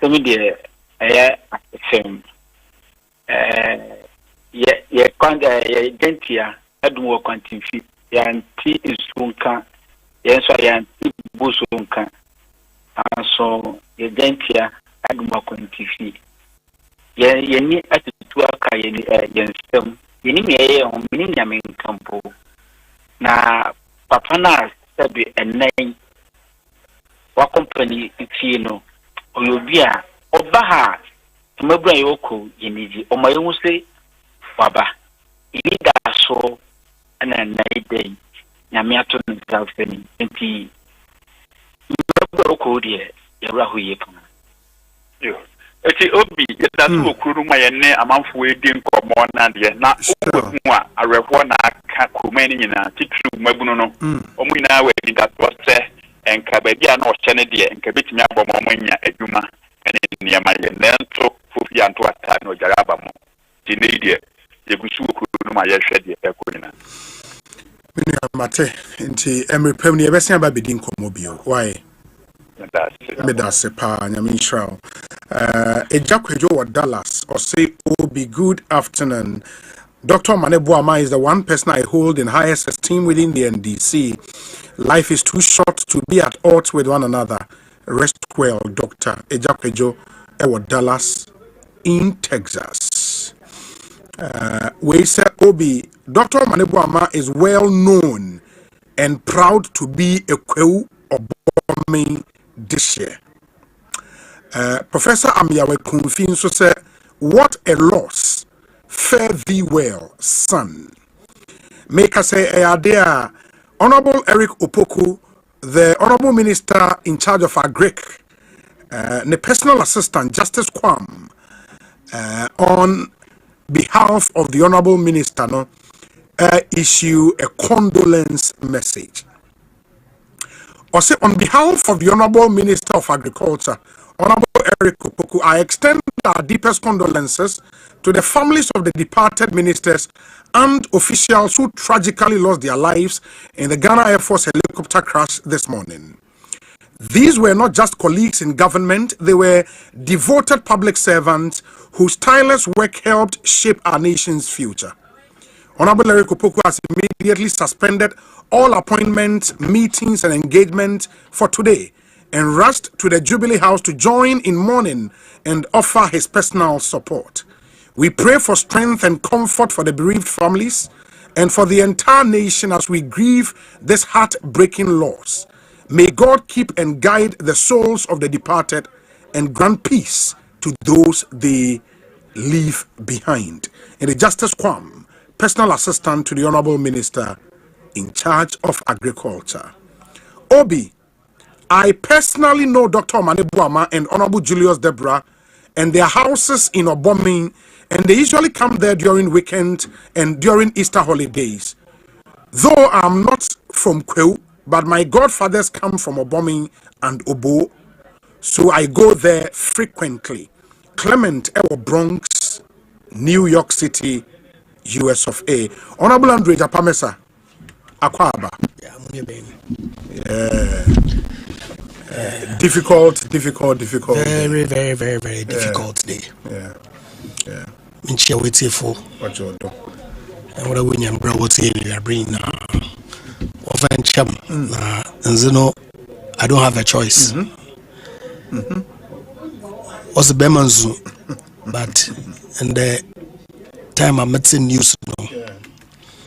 some of the same. Yeah, Gentia, I do work on TV. Yanti is Sunka, yes, I am Busunka. And so, the Gentia, I do work on TV. You need at the work against them. You need me on Miniam in Campo. Now, Papana said, and name what company it's you know, or you'll be a Obaha, Mabra Yoko, Yeniji, or my own say, Baba, you need that so. And then night day, Yamiato himself saying, and he broke dear, Yarahu Yapon. You. It's Obi, that's who could my name a month waiting for more than the not a reformer Kumani in a titru Mabuno, Omina waiting that was there, and Cabadia no Kennedy and Cabitia Bomania Eduma, and in Yamaya, and then took Fufian to a time or Jarabamo. Tinedia, the Gusu could my shed the Equina. Mate, into Emery Pemni, ever seen about Bedin Comobio. Why? That's a pa, Yamin Shroud. A Jackwejo or Dallas, or say, oh, be good afternoon. Dr. Boamah is the one person I hold in highest esteem within the NDC. Life is too short to be at odds with one another. Rest well, Dr. Ejakwejo or Dallas in Texas. We say, Obi, Dr. Boamah is well known and proud to be a Kwewu or Boamah this year. Professor Amiawe Kumfin so said, what a loss. Fare thee well, son. Make us say, there, Honorable Eric Opoku, the Honorable Minister in charge of Agric, the personal assistant, Justice Kwam, on behalf of the Honorable Minister, issue a condolence message. Or say, on behalf of the Honorable Minister of Agriculture, Honorable Eric Opoku, I extend our deepest condolences to the families of the departed ministers and officials who tragically lost their lives in the Ghana Air Force helicopter crash this morning. These were not just colleagues in government, they were devoted public servants whose tireless work helped shape our nation's future. Honorable Eric Opoku has immediately suspended all appointments, meetings, and engagement for today and rushed to the Jubilee House to join in mourning and offer his personal support. We pray for strength and comfort for the bereaved families and for the entire nation as we grieve this heartbreaking loss. May God keep and guide the souls of the departed and grant peace to those they leave behind. And the Justice Kwam, personal assistant to the Honorable Minister in charge of Agriculture. Obi, I personally know Dr. Omane Boamah and Honorable Julius Deborah and their houses in Oboming, and they usually come there during weekend and during Easter holidays. Though I'm not from Kwewu, but my godfathers come from Oboming and Obo, so I go there frequently. Clement Ewo Bronx, New York City, US of A. Honorable Andre Japamesa, Akwaba. Difficult. Very difficult day. Yeah. Minchia waiting for What you do? and what I win and bro what's we are bringing often chum and no, I don't have a choice. Was the Bemanzu, but and the time I met some news,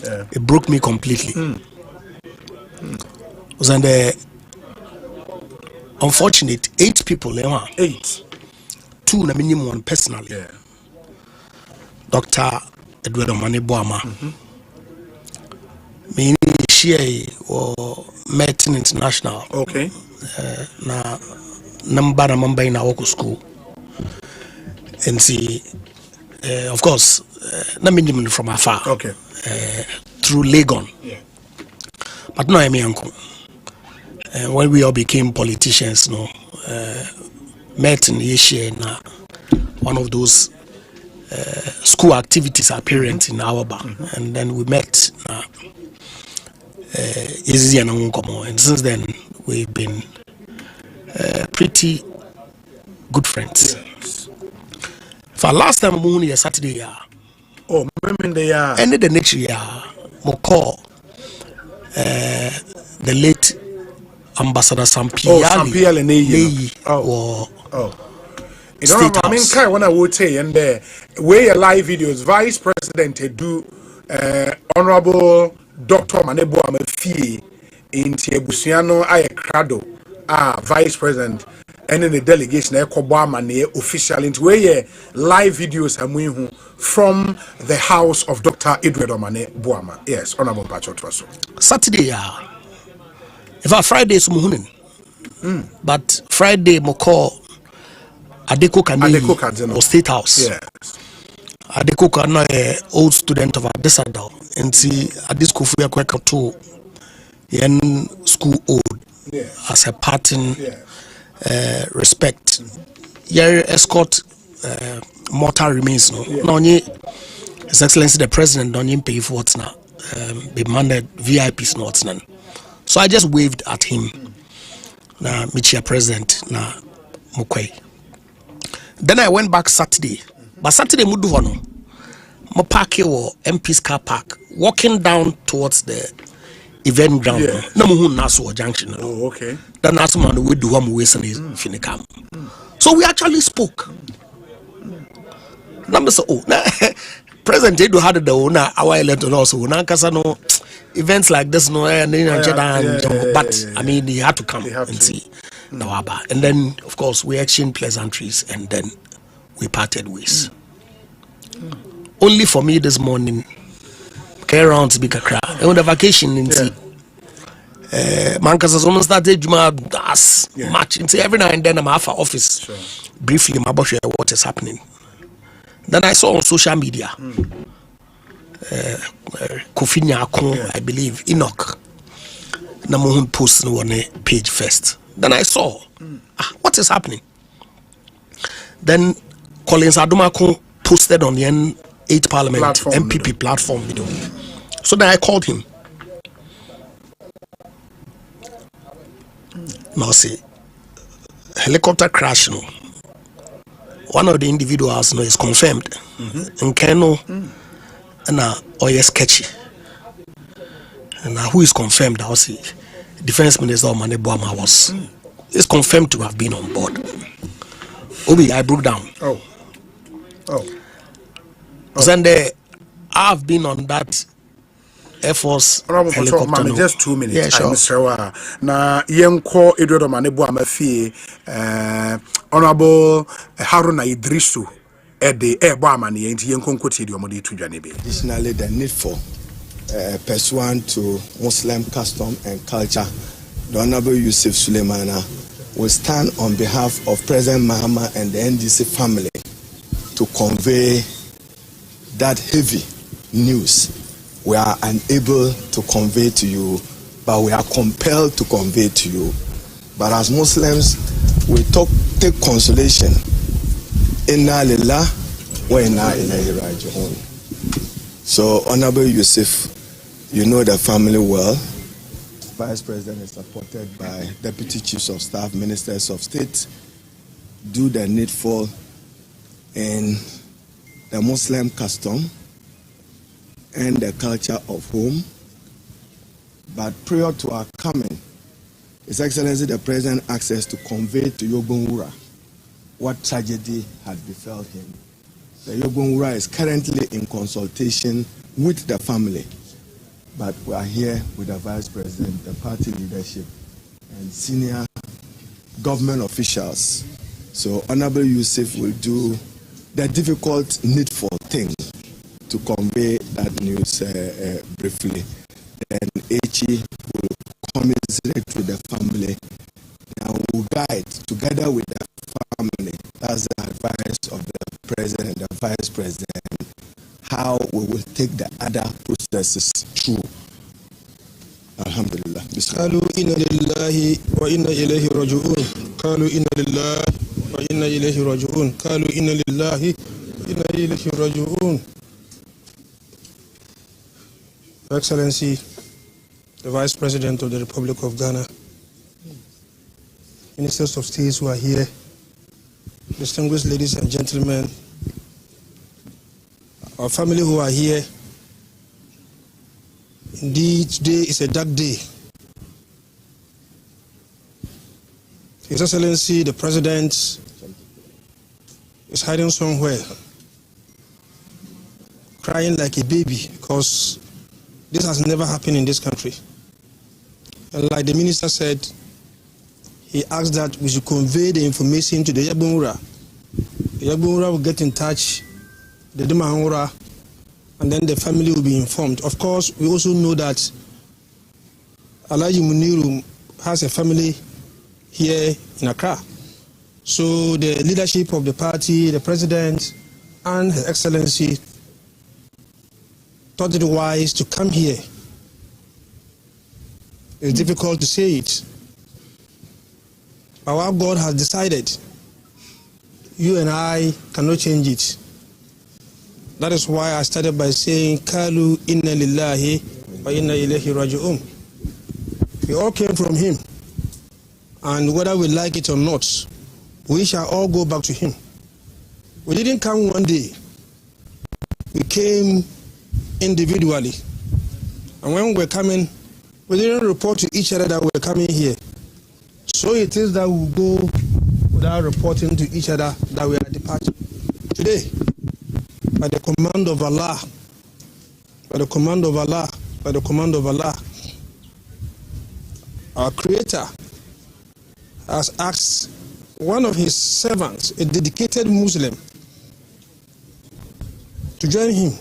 it broke me completely. Was on the unfortunate 8 people, 8. 2 na minimum personally. Yeah. Dr. Edward Omane Boamah. Me share or met in international. Okay. Na number in our school. And see, of course, na minimum from afar. Okay. Through Legon. Yeah. But no, I mean, when we all became politicians, met in Asia, one of those school activities apparent in our bar, and then we met easy and since then we've been pretty good friends. Yes. For last time moon here Saturday Oh, remember they are. and the next year call the late Ambassador Sampi Oh, Sampiel and Neyi Oh. You State know, I mean, House. kind when I would say, and where your live videos, Vice President do Honorable Dr. Boamah fee in Tiebusiano Aykrado, Vice President, and in the delegation, Boamah official into where live videos are from the house of Dr. Omane Boamah. Yes, Honorable Patrick Twaso. Saturday if I Friday is muhunin. But Friday moko Adeko Kane or State House. Yes. Adeko Kane old student of Adesadao and see Adisco Fuya Kweka to yen school old as a parting respect. Your escort mortal remains no. No His Excellency the President don't pay for what's now. Be mandate VIPs not none. So I just waved at him. Na Michia President na Mukwei. Then I went back Saturday. But Saturday mudu hono. Mo park here MP's car park, walking down towards the event ground. Na muhu naso junction. Oh, okay. Then naso man we do one way finikam. So we actually spoke. Number so President Jedu had the owner our elected also na kasa no events like this no but I mean he had to come and see Nawaba. And then of course we exchanged pleasantries and then we parted ways. Only for me this morning carry around to be kakra and the vacation in Mankasa someone started Juma as much into every now and then I'm half office briefly my boss what is happening. Then I saw on social media Kofi Nyako, I believe Enoch Namuhun post on a page first. Then I saw what is happening. Then Collins Adumako posted on the N8 Parliament MPP platform video. So then I called him. Now see helicopter crash no. One of the individuals no is confirmed. And Keno and sketchy. And who is confirmed? I'll see. Defense Minister Omane Boamah is confirmed to have been on board. Obi, I broke down. Sunday, I've been on that Air Force helicopter. No. Just 2 minutes. Yeah, sure. Mr. Na yenko Edward Omane Boamah fie Honorable Haruna Idrisu Ede Boamah ni enti yenko nkoti di omode tu dwane be. Additionally, the need for pursuant to Muslim custom and culture, the Honorable Yusuf Suleimana will stand on behalf of President Mahama and the NDC family to convey that heavy news we are unable to convey to you, but we are compelled to convey to you. But as Muslims, we take consolation. Inna lillah wa inna ilayhi raji'un. So, Honorable Yusuf, you know the family well. Vice President is supported by Deputy Chiefs of Staff, Ministers of State, do the needful in the Muslim custom and the culture of home. But prior to our coming, His Excellency the President asked us to convey to Yogunwura what tragedy had befell him. The Yogunwura is currently in consultation with the family, but we are here with the Vice President, the party leadership, and senior government officials. So Honorable Yusuf will do the difficult, needful thing to convey that news briefly. Then Echi will commiserate with the family and will guide together with the family. That's the advice of the President and the Vice President, how we will take the other processes through. Alhamdulillah. قالوا إنا لله وإنا إليه راجعون. قالوا إنا لله وإنا إليه راجعون. قالوا إنا لله وإنا إليه راجعون. Your Excellency, the Vice President of the Republic of Ghana, Ministers of State who are here, distinguished ladies and gentlemen, our family who are here, indeed today is a dark day. His Excellency, the President, is hiding somewhere, crying like a baby because this has never happened in this country. And like the minister said, he asked that we should convey the information to the Yabunura. The Yabunura will get in touch, the Demahura, and then the family will be informed. Of course, we also know that Alaji Muniru has a family here in Accra. So the leadership of the party, the president, and His Excellency thought it wise to come here. It's difficult to say it. But what God has decided, you and I cannot change it. That is why I started by saying, Kalu inna lillahi wa inna ilayhi raji'un. We all came from him. And whether we like it or not, we shall all go back to him. We didn't come one day. We came individually. And when we're coming, we didn't report to each other that we're coming here. So it is that we go without reporting to each other that we are departing. Today, by the command of Allah, by the command of Allah, by the command of Allah, our Creator has asked one of his servants, a dedicated Muslim, to join him.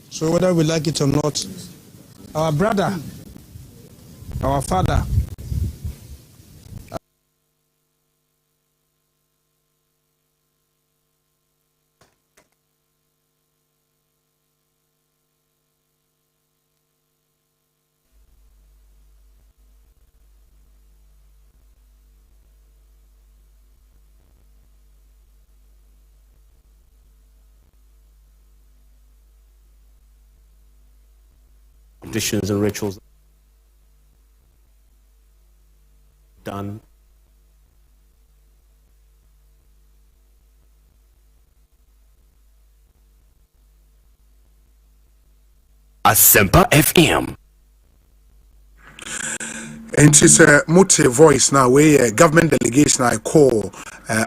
So whether we like it or not, our brother, our father, traditions and rituals done. Asempa FM. And it's a multi voice now where government delegation I call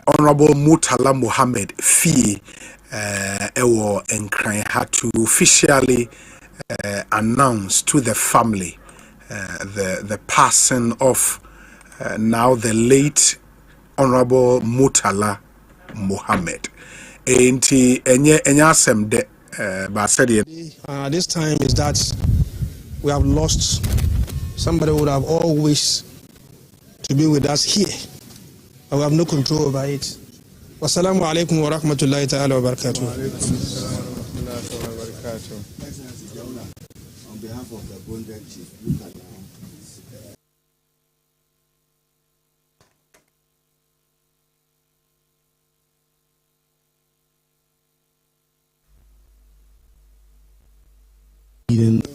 Honorable Murtala Mohammed Fee Ewo Nkran had to officially announce to the family the passing of now the late Honorable Murtala Mohammed. Enti enye asem de ba said this time is that we have lost somebody who would have always to be with us here. We have no control over it. Wassalamu alaikum wa rahmatullahi ta'ala wa barakatuh. On behalf of the Bonded Chief, look at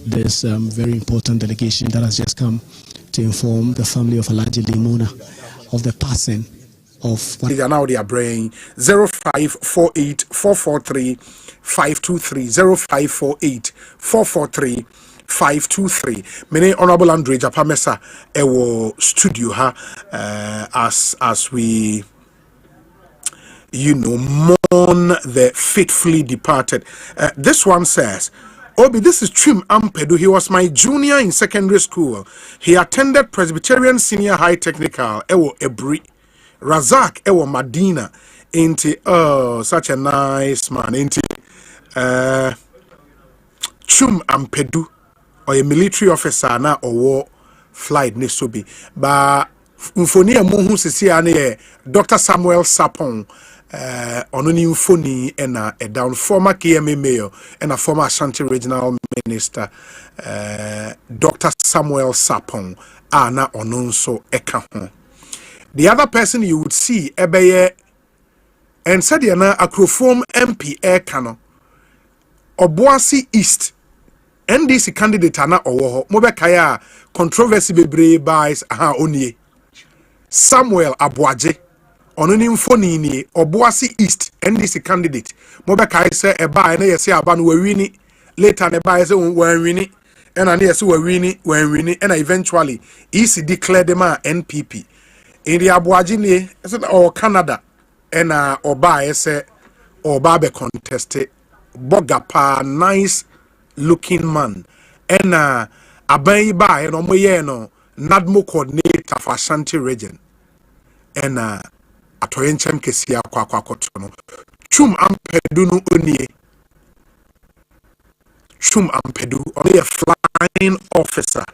this very important delegation that has just come to inform the family of Alhaji Limona of the passing of what now they are bringing 0548 443 523 0548 443 523. Many Honorable Andre Japamesa ewo studio ha as we mourn the faithfully departed. This one says, Obi, this is Trim Ampedu. He was my junior in secondary school. He attended Presbyterian Senior High Technical, Ewo Ebri. Razak, Ewo Madina. Inti, oh, such a nice man. Inti, Trim Ampedu, or a military officer na or war flight nesobi. Ba, Mfonia Muhu Sisiane, Dr. Samuel Sapon. Ononi Mfoni and a down former KMA mayor and a former Ashanti regional minister, Dr. Samuel Sapon, Ana Ononso Ekahon. The other person you would see, Ebeye, and Sadiana Acroform MP Ekano, Obuasi East, NDC candidate Ana Owoho, Mobekaya, controversy bebre buys aha onye. Samuel Abuaje. ono ni mfoni ni Obuasi East NDC candidate mo be kai se e ba na yesi aba no wawini later na ba yesi wawini and na yesi wawini and eventually EC declared them NPP in the Abuaji ni or Canada and oba yesi oba be contested Bogapa nice looking man and aban ba and omoye no NADMO coordinator for Ashanti region and atoyenchem kesia kwa no chum ampedu no onie chum ampedu only a flying officer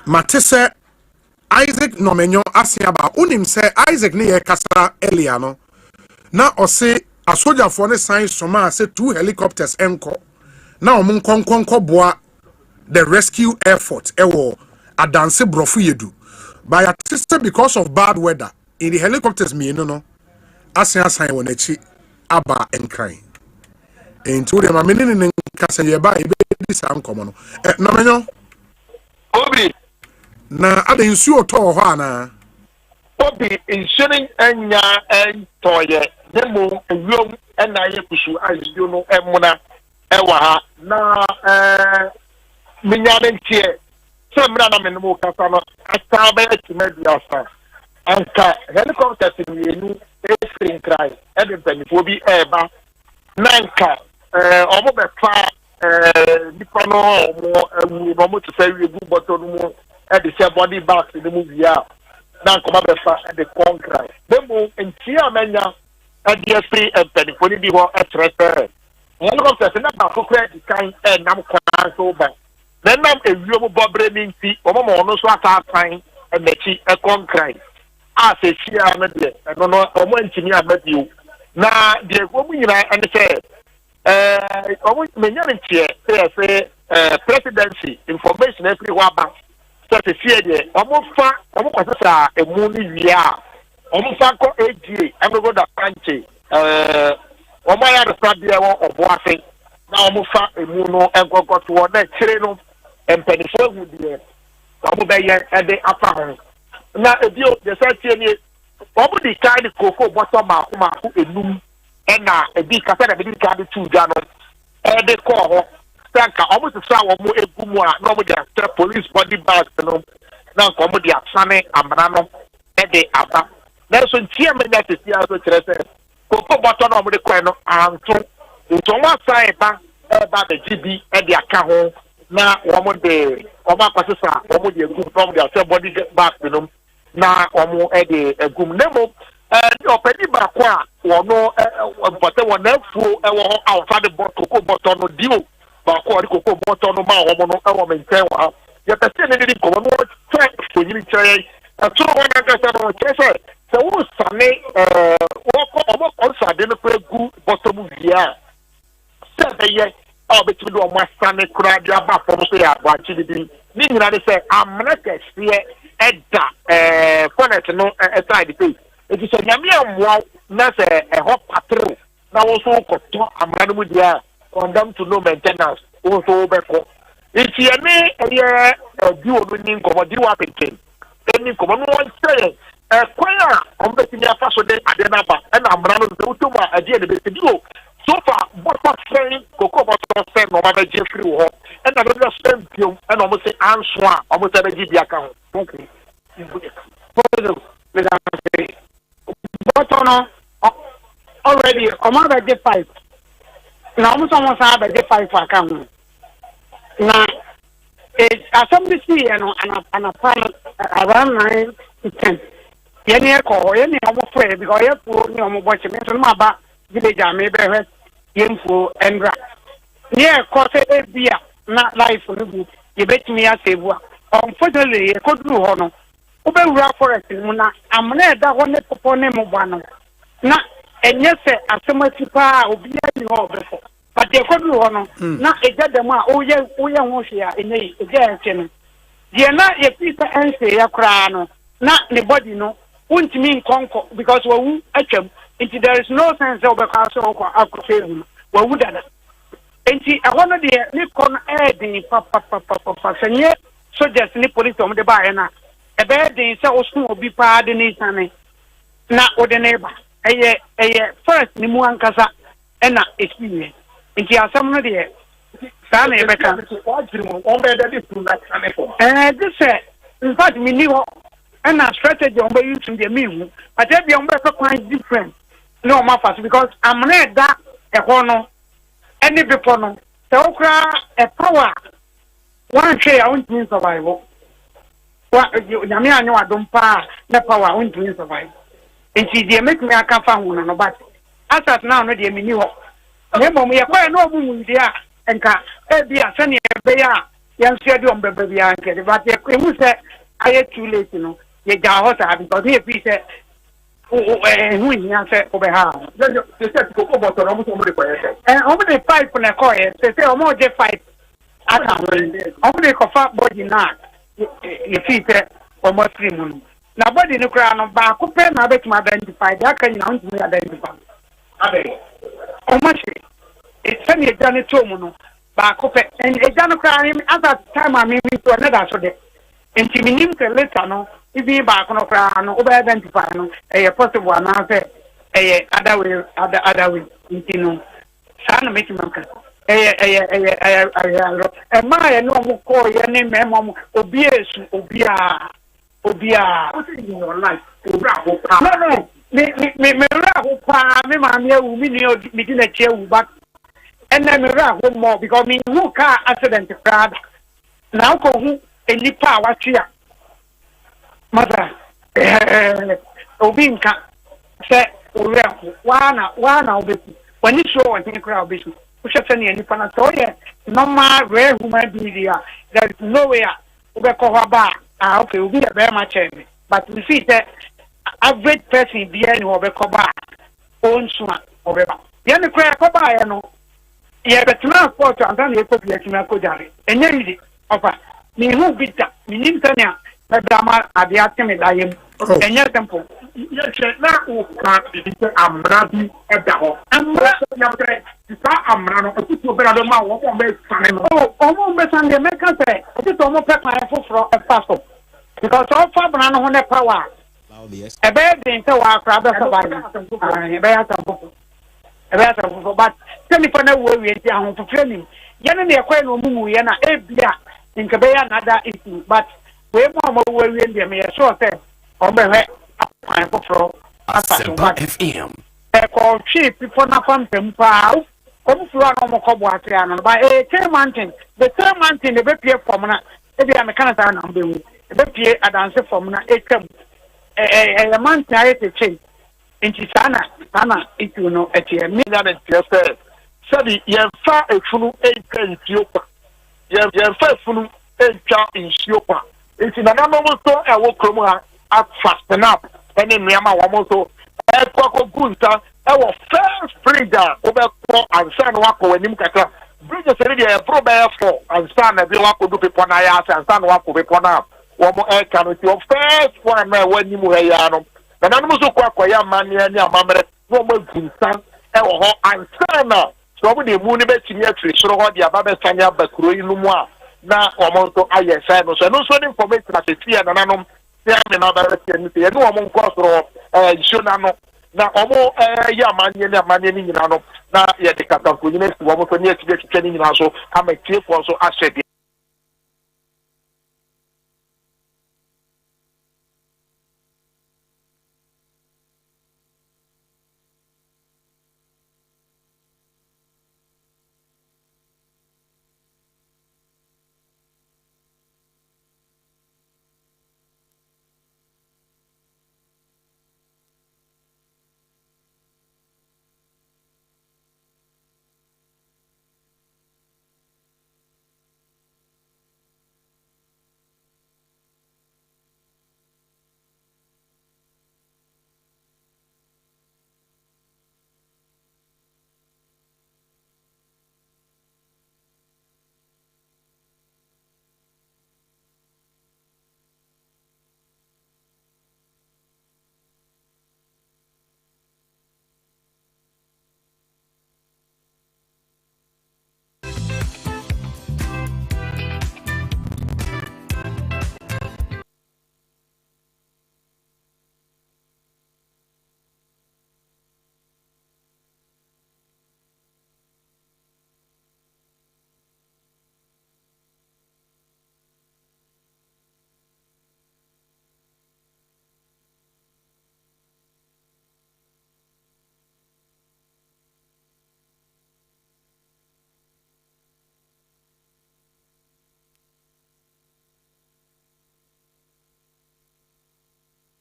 matese Isaac Nomenyo asiaba unim se Isaac ne ye kasa earlier no na ose asoja for ne sign soma se 2 helicopters enko na omunkonkonko boa the rescue effort ewo adanse brofu yedu by a sister because of bad weather in the helicopters me no asan won achi aba enkran enti we ma menene ne kasa ye ba e be di san komo no no menyo obi na ada nsu oto ho ana obi insuring enya entoye demo ewom ena ye kusu ayo no emuna ewa ha na minyane ntie se mra na menemo kasa no asa ba etimedi asa anka helicopter tienu efrin cry e de before bi eba nanka omo be fa nipa no omo omo to say we go bottom no e de say body bags in the movie ya nanka omo be fa e de concrete demo ntie amenya e de free and for bi ho e trete helicopter na ba kokra di kan e nam kwa so ba then nam ewio mo bobre ni nti omo mo no so ata fan e mechi e concrete as a share na de no omo ntimi amadio na de omo nyina ene se omo menya ntie say presidency information every waba so se share de omo kwasa emu ni wia omo fa ko AGA evergo da panche omo ya de sabia wo oboase na omo fa emu no enkokoto na kire no empenifo hu de omo be ye e de afa ho na ebio de satie ni omo di kind koko bottom maako enum na ebi kasa na bi ka de tuja no e de ko ho sanka omo se sa omo egumu a na omo de police body bag no na ko omo de asane amana no e de aba na so ntia menya tesia so kire se koko bottom na omo de ko no anto nto wa sai ba be GB e de aka ho na omo de omo akwasesa omo de egu from the body bag no na omo e de egum nemo opedi ba kwa wono bote wona fu e wo outside the bottle ko bottle no dio ba kwa ko bottle no ma omo no e wo maintain wa ya pese ne di ko no check so yiri chere so wona ga sa no chere so wo sane wo ko omo ko sa de no ko egu bottle mu via se be ye betimi do omo sane kura dia ba fo so ya ba chi di ni nyina de se amna kese edda fonet no side pay it is nyame amwa na se ho patro na wo so koto amra no mu dia condemn to no maintenance wo so beko iti ene eye di wo ni nkomo di wa peke eni nkomo no won say kwan a ombetimi afa so de ade na ba na amra no so to ma ade de be di wo so far bottom say koko bottom say no ma be jeffrey wo and na do spend you and almost say answer almost say be dia kan okay but no already Omane be 5 na almost have be 5 account na assembly see no and a plan around 9 to 10 yene ko yene omo free because ye fu ni omo boche me so ma ba village ame be he yemfu endra ye ko se ebia na life no bu ye betimi asebu unfortunately ye ko duru ho no ubewura forest mu na amna eda ho ne popo ne mo ba no na enye se asemati pa obi ani ho obefo but ye ko duru ho no na ejadam a oye ho hwea enye eja enche no ye na ye pita ense ya kra no na ne body no untimi nkonko because wawu atwam nti there is no sense of because of akofehu wawu dada nti ahono de ni kon edin pa senye soldiers ni police om de ba na a bad day so small be pardon it na ode neighbor eye first ni mu ankasa e na experience nti asam no de sa na ebeka this in fact me ni ho and a strategy on by using the me but every on be quite different no ma fast because I'm not that e ho no any before no so kra e power one share I want to survive what nyame anyo adom pa na power I want to survive. And she dey make me aka fa hu no but as at now no dey me ni ho na mom ye kwa no mu dia enka e bia se ne be ya yan se de on bebe bia nke but e mu se aye too late no ye ja ho ta because he be se hu ni an se obe ha se se ko boto no mu so mo de kwa ye o mo de pipe na ko ye se o mo de pipe aka o mo de ko fa body na ye fi se o mo stream na body no kra no ba ko pe na bet ma identify da kan na unti me identify abe o ma shi e sani e jani to mu no ba ko pe en e jani kra ni at that time I mean to na da so de enti minim ke later no ibi ba ko no kra no o ba identify no e possible na say e other way enti no sa na make man ka ma ye no mo ko ye ni me mo obi esu obia what is in your life no me pa me ma me wu me ni me di na che wu but and then me more because me who car accident crowd now ko hu enipa wa tia mother obi nka se ore wana obeku wani show wani crowd obeku ushata ni enipa na so ye normal rare human being there is no way obeko ba okay, we be very much but we see that average person be any obekoba own suma obeba. Yen the cry koba ya no. Ye be transport and then ye ko be atimi akodare. Enye easy ofa. Me hu bita, me nim tania na drama ade atimi dayem. Enye tempo. Ye che na o ka bi amra bi eda ho. Amra ya be sa amra no otutu obera do ma wo be sane no. O mo be sane me ka say, otutu mo pe kan foforo e pastor. Because all for banana on the power. A bad thing to walk rather survive. But tell me for no way we are for training. Yanni acquire no moo yana a beer in Kabaya another issue. But we more way we in the mayor short or be up for Asempa FM. A call cheap before not from them. Come through a normal cobwatch by a 10 mountain. The 10 mountain the baby from maybe I'm a Canada number. Bepie adanse form na etam man tare te change enti sana itu no etie me na na tiese sabi yemfa efunu enka ntiopa yemfa efunu enka ntiopa enti na no mo so e wo krom ha at fasten up ene nneama wo mo so e kwako gunta e wo first freezer obekọ ansa na wakọ wanim kakra bridge se dey e pro be for ansa na bi wakọ du pepo na ya ansa na wakọ pepo na womo canopy of first one na wani mu ha ya no na nanu so kwa ya mane ani amamre no mo gunsan e wo ho ansana so mo de mu ni betimi atri soro ho de aba besanya bakuro yi numu a na womo to aye sai no so no so information na tetia na nanu ya me na ba tetia ni ye no womo nko soro jona no na womo ya mane ni nyina no na ye de kata ko nyina si womo so ni atibia ni nyina so amatie fo so ahye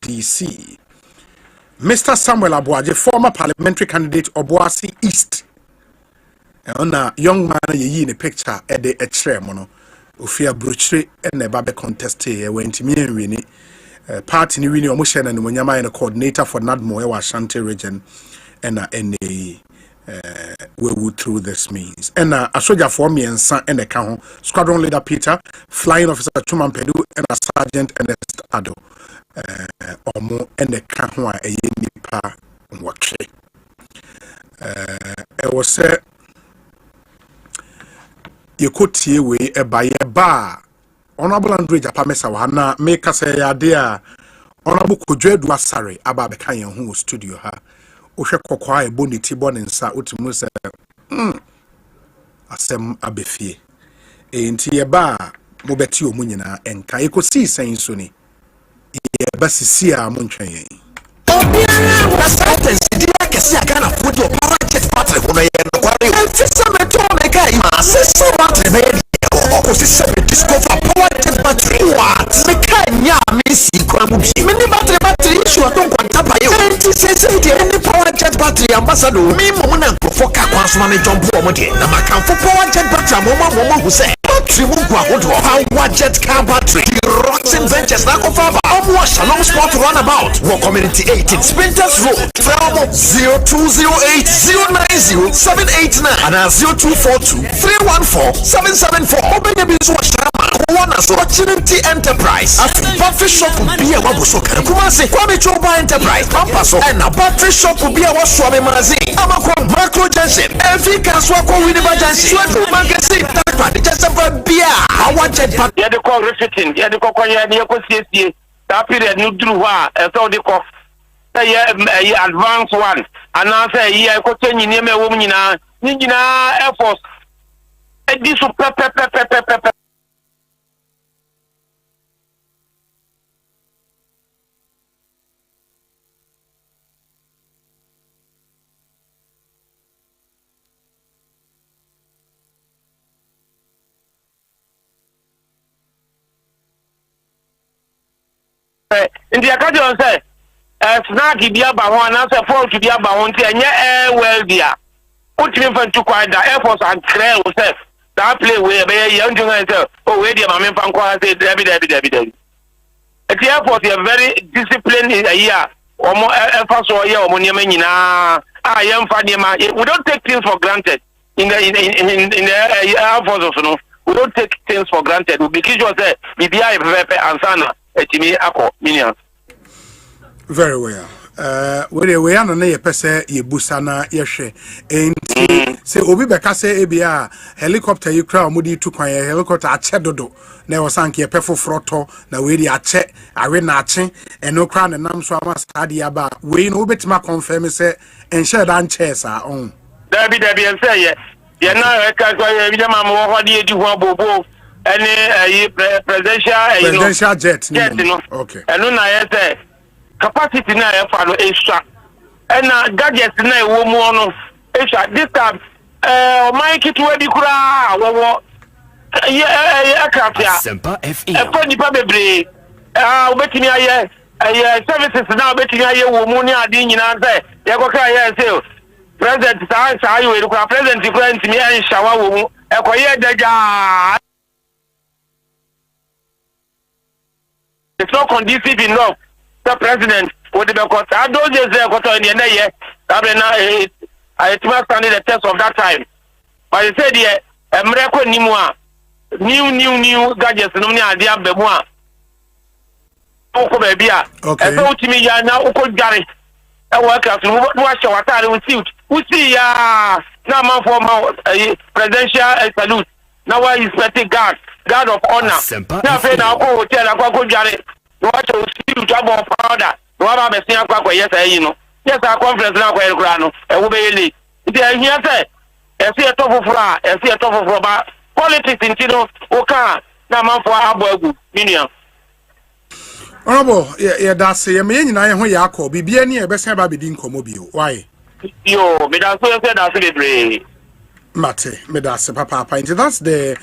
DC. Mr. Samuel Abuaje, former parliamentary candidate Obuasi East. On a young man ye in a picture at the Mono. Ufia Bruchre and the Babe contest went me and Winnie. Party ni Winnie Omushen and Munyama and a coordinator for Nadmo Ashanti region and we would through this means. And a soldier for me and son and a count, squadron leader Peter, flying officer Chuman Pedu, and a sergeant Ernest Ado. Or more and the Kahua a nipa watch. It was said you could see away a by a bar. Honorable Andre Japamesa Wana make us a dear Honorable Kujed was sorry about the Kanyan who studio her. Osha Kokwa Boni Tibon and Sa Utimus Asem Abefi. Ain't ye bar Mobetio Munina and Kaiko see saying Sunny. Basi siya munchanye. Shalom Sport Runabout, War Community 18, Sprinters Road, Felmo 0208-090-789 and 0242-314-774. Open the business Opportunity Enterprise. Battery shop will be a Wabusoka. Kumasi, Kwame Choba Enterprise, Pampaso, and a battery shop will be a Waswami Magazine. Amakwa Macro Junction, every Kanswako Winibajansi, Sweater Magazine, just a beer. I want jet pack. Yeah, the call refitting, yeah, the call, yeah, the that period you drew one, and so the cough. Advance one, and I say, yeah, I could tell you near me, woman, Air Force. This will pep. In the occasion, say, snack be about one, and say, fall to be about one, and yeah, well, dear. Put him to quiet the Air Force and clear yourself. That play where a young gentleman say, oh, wait, dear, my man, say, Debbie. At the Air Force, you're very disciplined in a year, or more efforts or a year, or monument. I am funny, we don't take things for granted in the Air Force, also. We don't take things for granted. We because you say, BBI, and Sana. Very well. We are na ye pese ye busana ye hwe. Enti se obi beka se ebia helicopter you kra omudi tu kwan helicopter ache dodo na e wasanke ye pefo froto na we di ache awe na ache eno kra na nam so ama stadi aba we no obetima confirm se enche dan chesa on. Debi en say ye na e ka so ye bi ma mo ho di edi ho bobo any presidential jet no. Okay. And no na say capacity na e fa no extra. And gadgets na e wo mu no extra this time my kit we bi kura wo aircraft ya Asempa FM. E fa nipa bebre obetimi aye services na obetimi aye wo mu ni ade nyina say ye go ka ye say president sa you we kura president mi en shawa wo mu e ko ye daja. It's not conducive enough. The president would be because I don't just say what in the year. I standing the test of that time. But he said yeah, America new gadgets no me idea bemwa. Oko baby ah. Okay. So to me ya na oko jare. E work as no what show atare we see ya na man for presidential salute. Now why is petty guard of honor. Now say now go hotel and go jare. You want to see job of powder. You want to see akwa yes you know. Yes our conference now kwa ekura no. E wo be late. It here say e see a top of ba politics intino o kan na man for abo agu minion. Honorable, yeah, that's a man in I ho yakọ bibia ni e be se ba bedi nkomo bio. Why? Yo, me dan so say that's the Mate, medase papa. That's the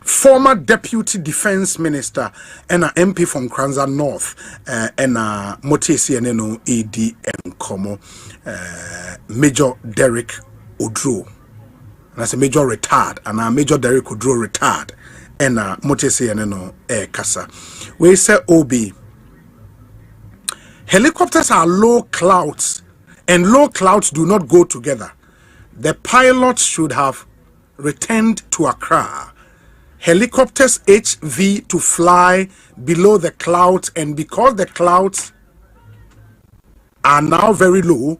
former deputy defense minister and an MP from Kranza North and Motesi and ED and Komo Major Derek Odro. That's a major retard and a Major Derek Odro retard and Motesi and Kasa. We say Obi. Helicopters are low clouds, and low clouds do not go together. The pilots should have returned to Accra. Helicopters HV to fly below the clouds, and because the clouds are now very low,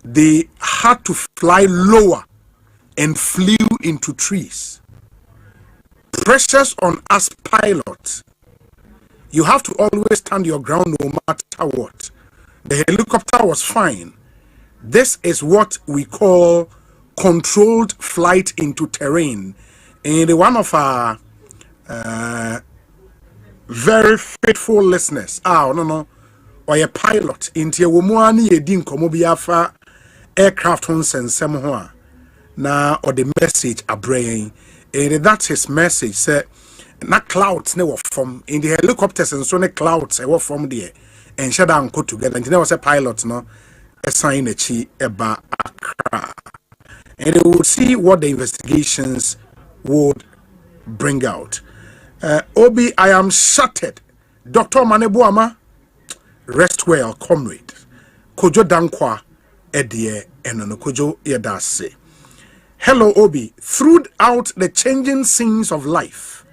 they had to fly lower and flew into trees. Pressures on us pilots. You have to always stand your ground no matter what. The helicopter was fine. This is what we call controlled flight into terrain. And one of our very faithful listeners, or a pilot, into a woman, ye din komobiafa aircraft on sensem hoa. Na or the message a brain. And that's his message. Say, na clouds never from in the helicopters and so the clouds were from there. And shut down put together. And there was a pilot, no, a sign a chi eba Accra. And they would see what the investigations would bring out. Obi, I am shattered. Dr. Omane Boamah, rest well, comrade. Kojo Dankwa, Edie, and Kojo Yedase. Hello, Obi. Throughout the changing scenes of life,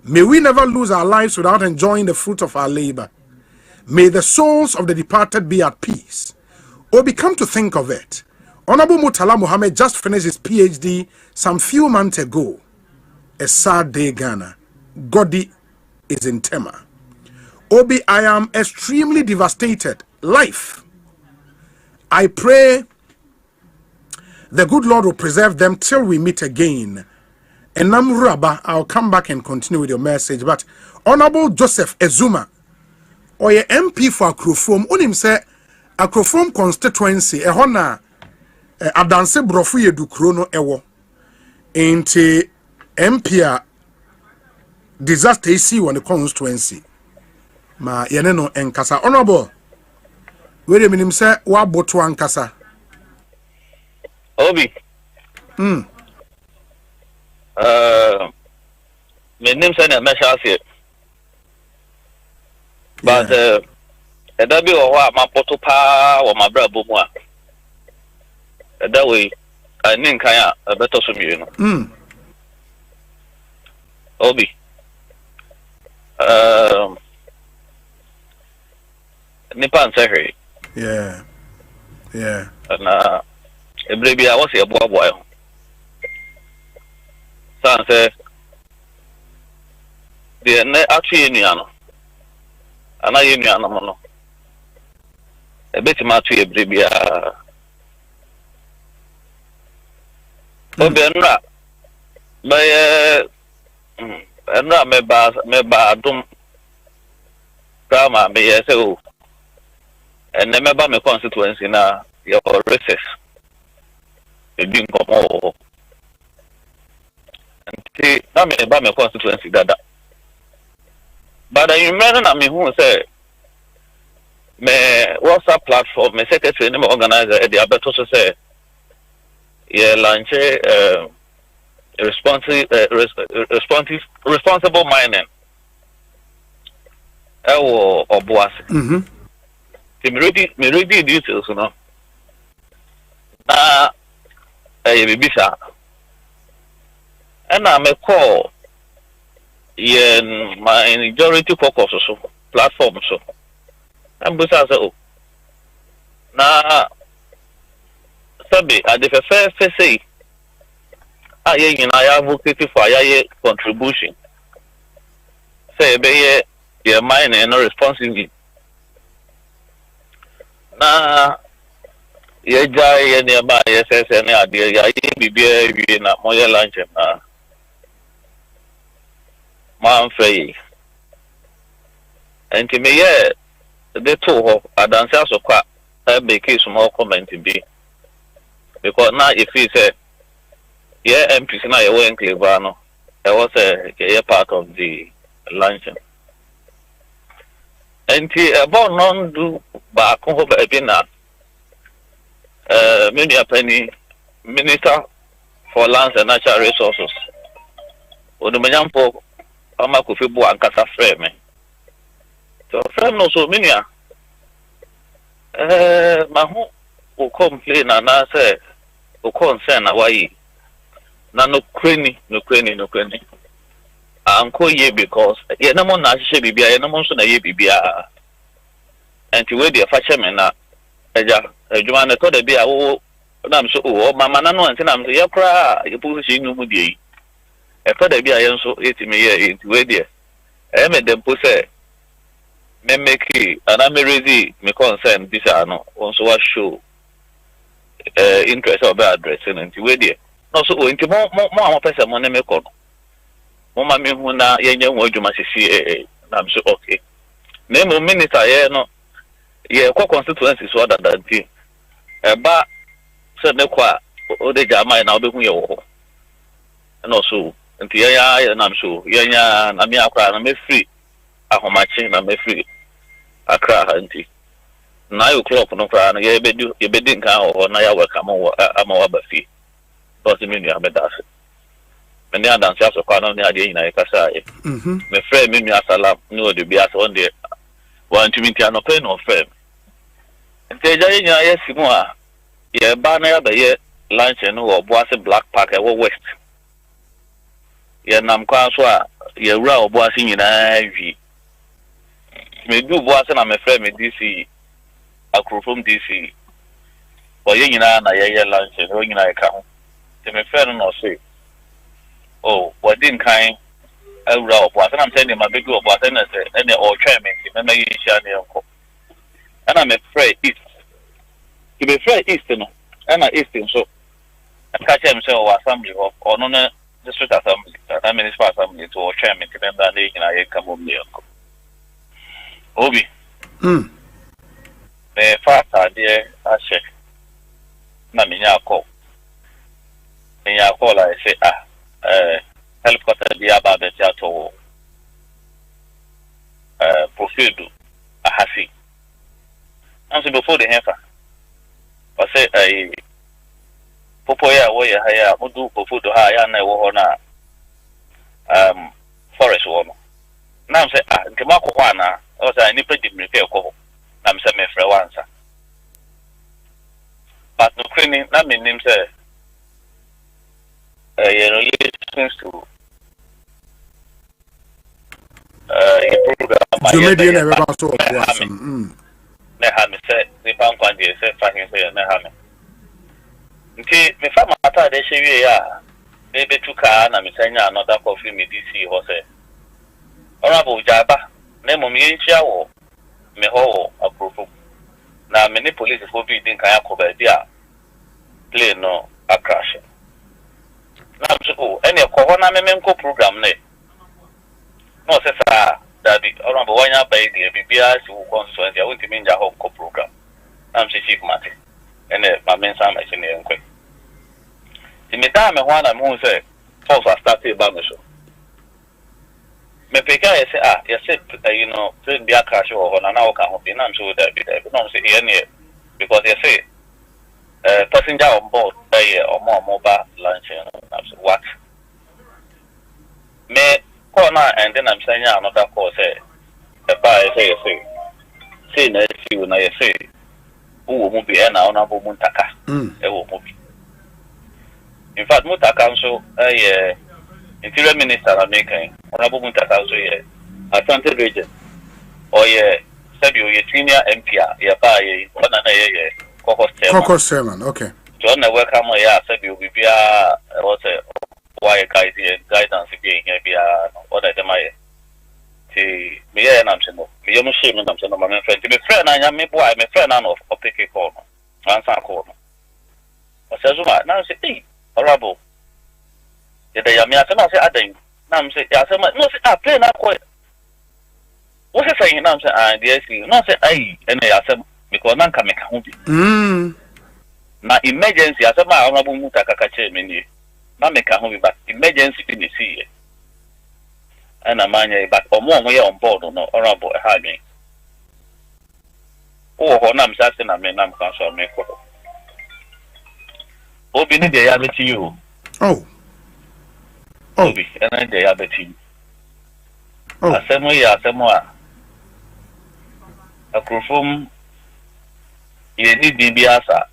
may we never lose our lives without enjoying the fruit of our labor. May the souls of the departed be at peace. Obi, come to think of it, Honorable Murtala Muhammad just finished his PhD some few months ago. A sad day, Ghana. Godi is in Tema. Obi, I am extremely devastated. Life. I pray the good Lord will preserve them till we meet again. And Namuraba, I'll come back and continue with your message. But Honorable Joseph Ezuma, or your MP for Akrofom, unim say Akrofom constituency, a honor adanse brofu ye dukro no ewo. Enti MP disaster isi on the constituency. Ma yene no enkasa. Honorable, wait a minute, say wa boto ankasa. Obi. Hmm. My name is Mesha. But that be what my potopa or my brother Boamah. That way, I think I a better from you. Obi. Nipan Sahari. Yeah. Yeah. And maybe I was a boy. Son said, the actually Indiana. And I am Yana. A bit more to a baby. Obenra by and me ba dum drama me so and remember my constituency na your recess e din komo and na me ba my constituency dada but I remember na me who say me WhatsApp platform me secretary me organizer e dey abeto so say yeah launch responsible mining or boas. Me ready details, you know. Bisa. And I may call my majority focus so platform so. And besides, na sabi at the first say I advocate for a contribution. Say be your mind and no responsibility. Na ye jai nearby SS and idea ya be na moya lunch na man free. And to me the two of Adansa so quite a big case small comment be because now if he say yeah, MPs na ye were enclave no. I was a part of the luncheon. And about non do back home baby na many a penny Minister for Lands and Natural Resources. Odumanyampo ama kufibu ankasa frame. So frame no so many mahu o complain na say o concern na why na no kreni anko ye because ye na mo na hye bibia ye na mo so na ye bibia enti we dey fa me na eja adwuma na to da bia wo na mso o mama na no enti na mso ye kra ye position no mu dey e to da bia ye nso etimi ye enti we dey me dem po say me make ana me raise me concern this ano also wa show interest of address enti we dey no so enti mo pese mo na me ko Mama me hu na yenye ho adwuma sisi na mso okay na mo minister ye no ye kwa constituency so dadanti ba se ne kwa o de jama na obehu ye wo no so nti ya na mso yenya na me akra na me free ahomachi na me free akra ha nti 9 o'clock no kra no ye bedi nkan ho na ya welcome wo ama wa ba fi because me nua be dafe me ne adanse aso kwa no ne ade nyina e kasa e me friend me nua salam no ode bia so on de want to meet no pay no friend nti ja nyina ye simu a ye ba na ya ba ye lunch no wo Boase Black Park e wo west ye nam kwa so a ye wura wo Boase nyina wi me du Boase na me friend me DC akro from DC o ye nyina na ye lunch no nyina e ka ho te me friend no say oh what didn't kind awura wo Boase na me say ne ma be du wo Boase na say ene o twa me ti me na ye sha ne nko ana me friend east ki be friend east no ana east so aka chem say o assembly or no na district assembly na municipal assembly to o twa me ti me na ye nyina ye ka mo me nko obi me fata de ashe na me nya call la say helicopter bi aba be ti ato proceed ahasi and so before the heifer I say popo ya wo ya haya mudu popo do ha ya na wo na forest wo no na say nke makoko na o say ni pedi mrike ko na me say me frɛ wansa but no cleaning na me nim say relations to program Jumedi na eba so Boase na ha me say ni pan kwan dey say fa hin say na ha me nti me fa mata de hye ya be betuka na me sanya another coffee me DC ho say honorable jaba na mo me nchia wo me ho aprofo na me ni police fo bi din kan akoba dia plane no a crash na so ene ko ho na me menko program ne no se sa dabi honorable wanya by the bibia si wo constituency awon ti menja ho ko program na me chief mate ene ma mensa ma chine enkwe ti me da me ho na me hu say force start e ba me so me peka ye say ye say you know train bia crash ho na na wo ka ho bi na so da bi no say ye ne because ye say passenger on board omo ba lunch na so what me call na and then I'm saying another call say ba say na si na ye say wo mu bi na ona bo mu ntaka wo mu bi in fact mu taka so interior minister American ona bo mu ntaka so ye Asante region or ye said you senior MP ya ba ye ona na ye Caucus chairman, okay. John welcome ya said you be what why guidance be here be order them I ti me ya na mse no me yemu shame na mse no ma me friend na nya me boy me friend na of pick call no answer call no o se zuma na say eh horrible ye da ya me ase na say adan na mse ya say no say play na call what say saying na mse the SC no say ai ene ya say because nan ka me ka ho bi na emergency asema honorable mutaka ka che me ni na make a home back emergency in the sea. And a man back or more way on board or no or about having. Oh, I'm saying I mean I'm council make for. Obi ni dey have to you. Oh. Obi, and they have to you. Oh. Asemo a crofum ye ni bibiasa.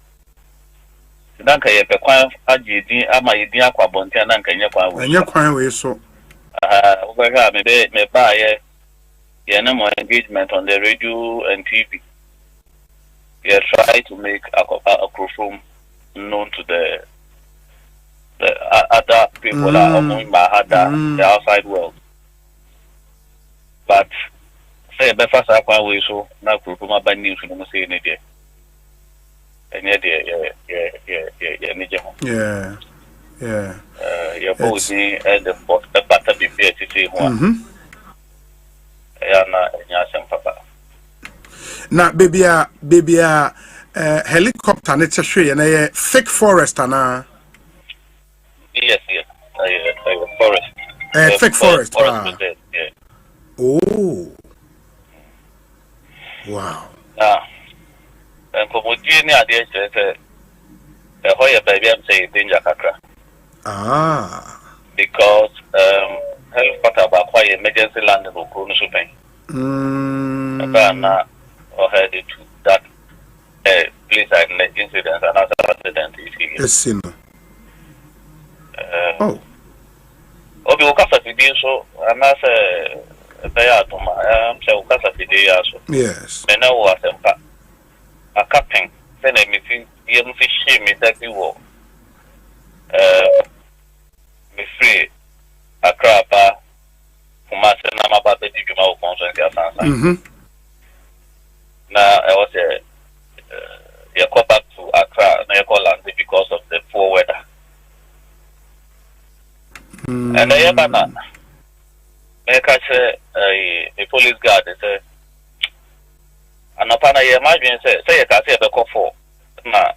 Nanka ye pe kwan agedi ama ye din akwa bonte nanka nye kwan we. Enye kwan we so. Ubega me ba ye no more engagement on the radio and TV. We try to make a crofum known to the other people that are among the outside world. But say be fast akwa we so na crofum aba news no say any there. Yeah. You're both and the better be fair to say one. Asempa. Na baby helicopter net shwe na fake forest na. Yes. Forest. Fake forest. Yeah. Oh. Wow. And for what you need, the Hoya baby, I'm saying danger kakra. Because helicopter about why emergency landing will go no shopping. Or headed to that place like incident and other accident is here. Yes, Obi ukasa video so anase beya atoma se ukasa video so. Yes. Mena wo Asempa. A captain send a meeting yem fi shame me that you wo. Me free Accra ba Kumase na maba be di djuma o conscience asansa. Na I was you go back to Accra na you go land because of the poor weather. And I have a police guard say, and upon I imagine say I can say the call for na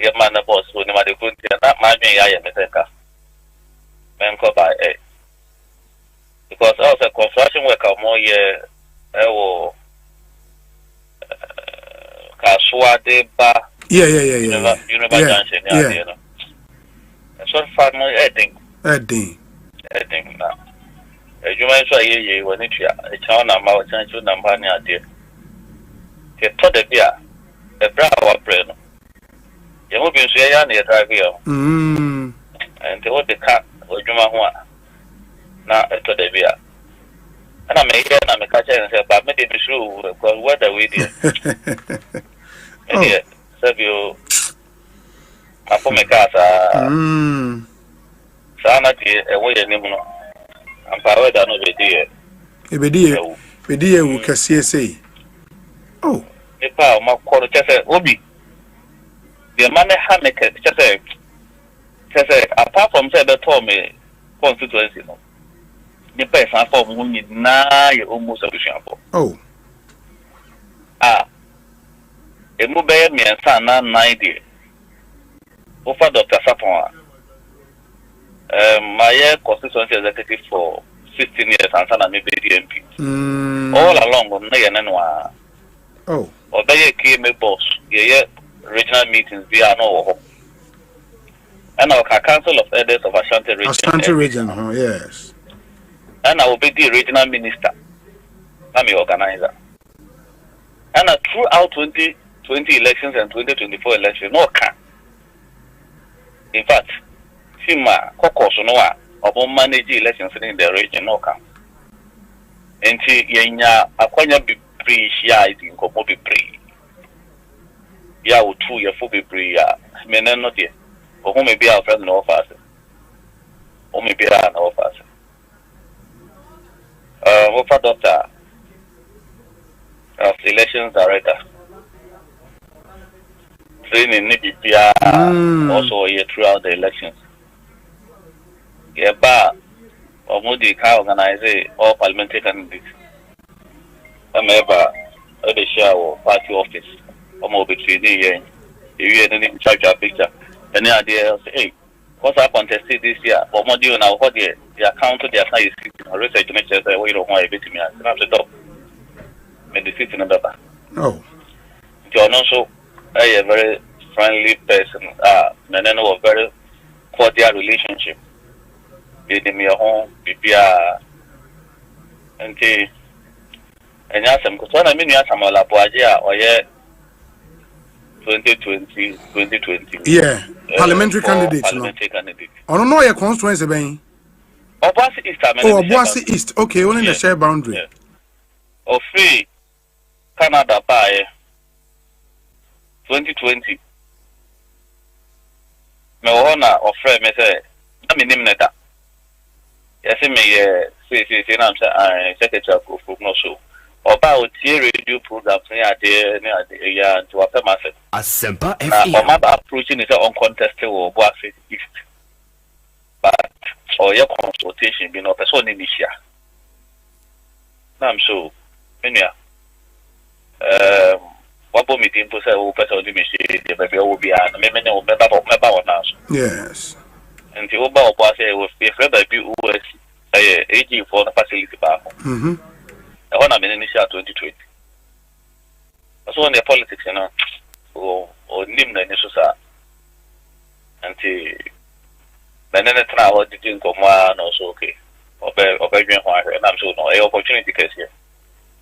your man the boss when you couldn't not imagine I am a taker. Men go by because also construction worker more year Kaswa de ba University Junction so far no Edding na ejuma nso ayeye woni tua e chawo na ma o chanchu na mba ni ade ke to de bia e bra wa bre no ye mo bi nso ya na ye drive yo and the what the car ojuma ho a na e to de bia ana me ye na me ka che say ba me de bi suru because weather we dey yeah sabio apo me ka sa sana ti e wo ye ni mu no ampa weather no be dey wu kase sei oh e pa ma ko no chese obi the man ha me chese apart from say the to me constituency no the person for mu ni na ye almost solution for oh e mu be me san na 90 over Dr. Sapon my constituency executive for 16 years and son maybe DMP. All along on no oh or they came a boss, regional meetings via no and our council of elders of Ashanti region. Yes. And I will be the regional minister. I'm the organizer. And throughout 2020 elections and 2024 elections, no can. In fact, Sima Kokosunoa or manage elections in the region, no can. And Yenya Aquanya be pre shia in Kopo be pre. Ya would 2 year full be pre, men not yet. Or who may be our friend no faster. Or maybe I know faster. What for Doctor of elections director? Training NBPR also here throughout the elections. Yeah, but Omudi can organize all parliamentary candidates. Remember, they share our party office. Omo between the you in charge of picture. Any idea? Hey, Because I contested this year, but more deal now, what the account of the account is sitting, or research to make sure that we don't want a bit to me. And I'm the dog. Made the sitting in the back. Oh. You're also a very friendly person, and then a very cordial relationship. Being me a home, be and yes, I'm because when I mean, yes, I'm a lapoagia or 2020. Yeah, parliamentary candidate. Parliamentary candidate. I don't know your constituency, Ben. Obuasi East. Oh, Obuasi East. Okay, only in the share boundary. Yeah. Of free Canada by 2020. Me honor of friend me say, na me name neta. Yes, me say na am secretary of no show. Oba o tie radio program near there to after myself. Asempa FM. Now, Omaba approaching is uncontested or Boamah East. But your consultation being a person in this year. I'm so many. What will meeting to say, oh, person, the baby will be an amendment or member on us. Yes. And the Oba say, with a friend I be who was AG for the facility bar. I want to initial 2020. That's one the politics, you know, or Nimna Nisusa. And the Nanetta, what did you come on also okay? Or Belgian, and I'm sure no opportunity case here.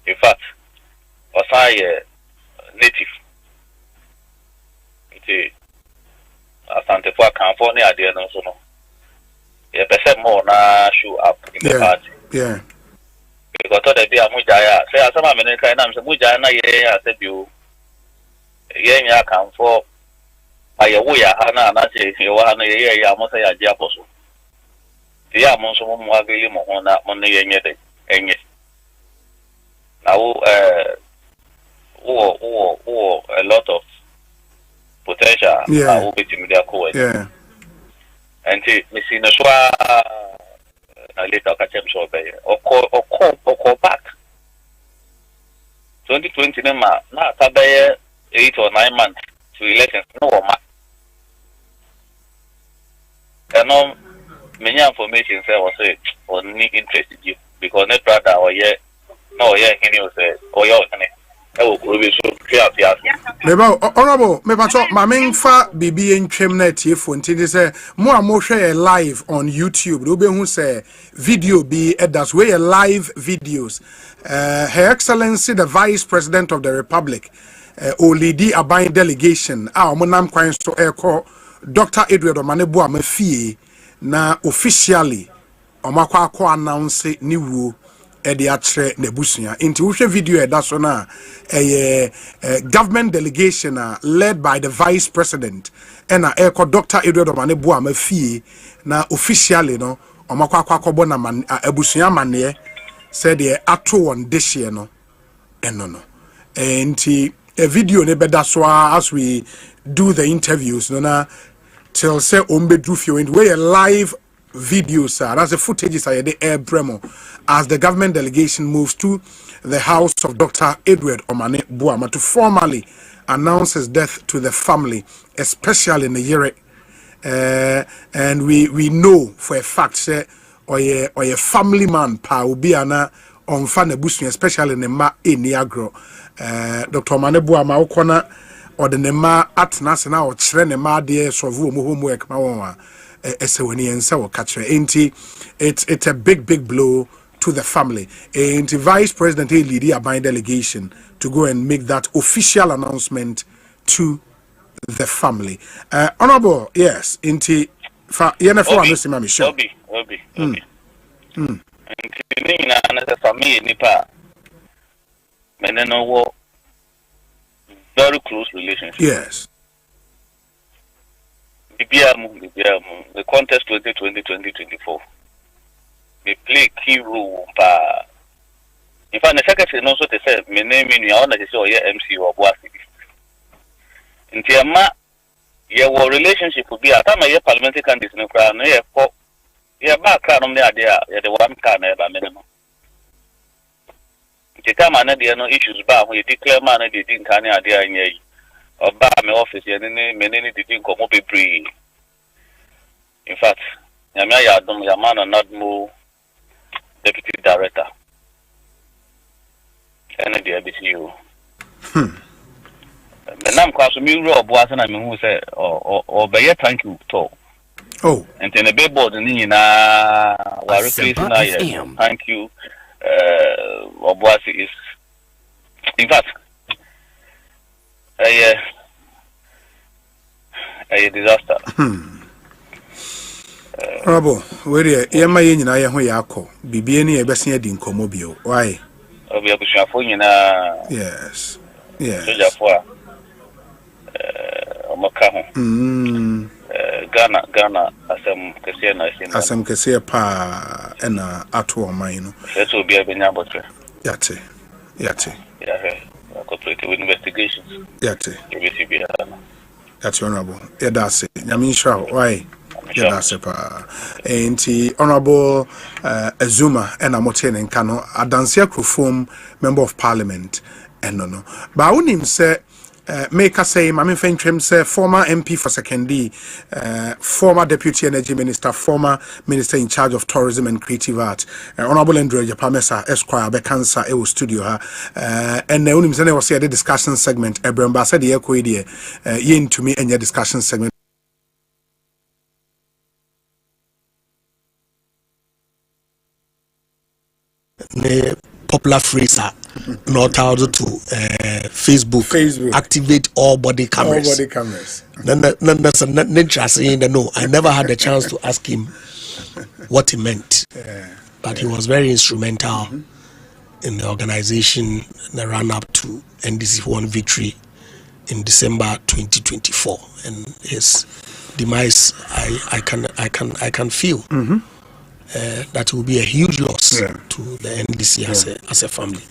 In fact, was I native? It's Santa California, I didn't also know. A percent more now show up in the party. Yeah. Because they be a mujaya. Say, some American, I'm saying, Mujana, yeah, I said you. Yeah, come for. I away, Hana, and I say, you are a I must say a Japoso. The Amons of Mwagili Mohona, Money, and yet. Now, a lot of potential. Yeah. Will be to me, yeah. And Missina Swa. I later catch him so bad. Or call back. 2020, not 8 or 9 months to elections. No, ma. Many information say was say only interested you because net brother or yeah, no, yeah, he was or yeah, Honorable, my main fa BB in Chemnet if until say more share live on YouTube. Ruben who say video be that's way live videos. Her Excellency the Vice President of the Republic, Olidi Abain Delegation, our Monam Quine so Echo, Dr. Edward Omane Boamah fee na officially Omakwa announce new edi atre nebusia into which video that's on a government delegation led by the vice president and echo Dr. Edward Omane Boamah fee na officially no omakwa na man abusia mane said the ato on this year no no and a video ne beda so as we do the interviews no na till say ombedru fio and we live videos that's the footages are the air bremo as the government delegation moves to the house of Dr. Edward Omane Boamah to formally announce his death to the family, especially in the year. And we know for a fact say or a family man pa ubi ana on fan busu, especially in the ma Niagara. Dr. Omane Boamah ukona or the nema at nasana or chre ma de sovu mu homework ma it's a big blow to the family. And the Vice President lead a delegation to go and make that official announcement to the family. Honorable, yes, into very close relationship. Yes. The contest 2020-2024. We play key role. In fact, the secretary also they said, my name is I want to say MC or Boamah. In Tiama, your relationship would be a time a parliamentary candidate no crown, yeah, background on the idea, the one can never minimum. The time I know no issues, but we declare man, they didn't can idea in ye. Or bar my office, and then many didn't come up a breed. In fact, Nyamia Yadum Yamana Nadmo Deputy Director. And the ABCU. The name class of Muro of Boatin, I mean, who say, or by thank you, to. Oh. And then a big board in the thank you, Obuasi is. In fact, a disaster. Honorable, where you may in I am Yako, be any a best in Comobio. Why? Yes. Yes. Ghana, Asem Kessia pa and Atu Omane. That will be a Benyabot. Yate. With investigations. Yate. That's honorable. Yeah, that's it. Yamisha, why? Yeah, that's it. And the honorable Azuma and Amoten and Kano, Adansia Krufum, Member of Parliament, and no. But when him say, make us say, Mammy Fentrim say, former MP for secondary, former Deputy Energy Minister, former Minister in charge of Tourism and Creative Art, Honorable Andrew Japamesa Esquire, Bekansa, Ewo Studio, and the only was the discussion segment, Ebramba said the echo idea, yin to me and your discussion segment. Popular phrase not how to Facebook activate all body cameras. Then that's an interesting. No, I never had the chance to ask him what he meant, but he was very instrumental in the organization, the run up to NDC won victory in December 2024, and his demise I can feel. That will be a huge loss to the NDC as a family.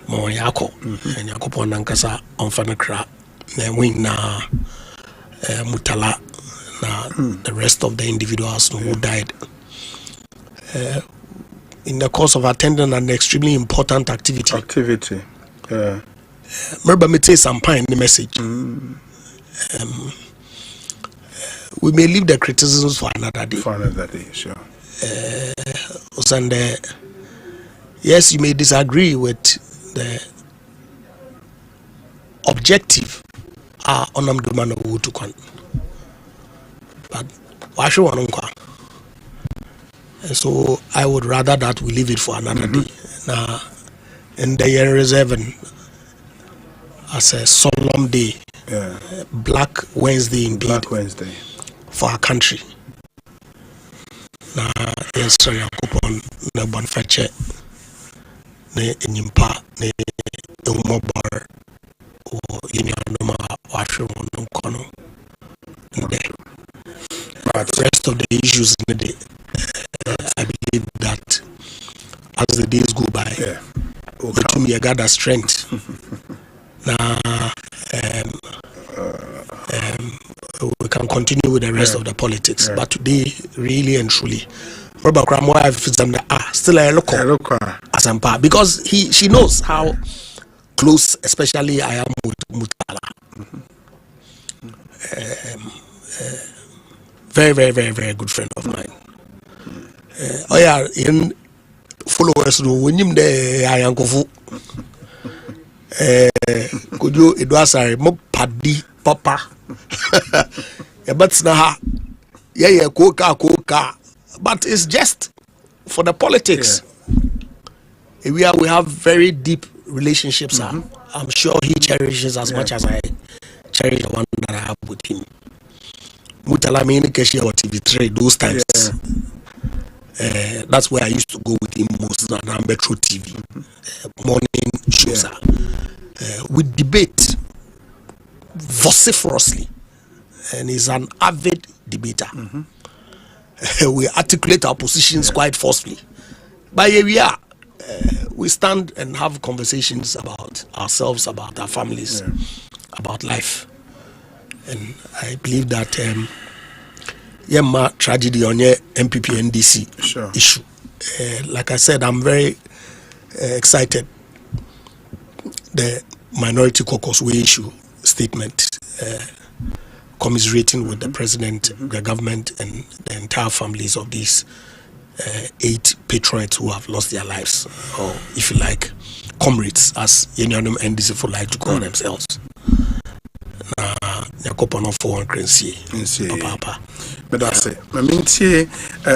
Mo yako and yakopo nankasa onfanakra na win na mutala na the rest of the individuals who died in the course of attending an extremely important activity. Remember me say some pine the message. We may leave the criticisms for another day. Sure. Yes, you may disagree with the objective onam dumano wutukwan, but washo wanunkwa. So I would rather that we leave it for another day. Now, in the year reserving as a solemn day, Black Wednesday indeed, for our country. Na yenso yakupon na bonfache ne nyimpa ne umobar o yinyanoma wahwe won kono nde. But the rest of the issues in the day, I believe that as the days go by, to me I gather strength. We can continue with the rest of the politics, but today, really and truly, Robert Cramwell still a local Asempa, because she knows how close, especially I am with Mutala. Very, very, very, very good friend of mine. In followers, when you there, I am Kofu. Could you, it was a paddy papa. But now, coca, but it's just for the politics. We have very deep relationships. I'm sure he cherishes as much as I cherish the one that I have with him. Mutalami or TV3 those times. That's where I used to go with him most on Metro TV morning shows. We debate vociferously, and he's an avid debater. We articulate our positions quite forcefully. But here we are. We stand and have conversations about ourselves, about our families, about life. And I believe that tragedy on your MPP NDC issue. Like I said, I'm very excited. The Minority Caucus will issue statement commiserating with the president, the government, and the entire families of these 8 patriots who have lost their lives, or if you like, comrades, as Yenyanum and Disciple like to call themselves. But that's it. I mean,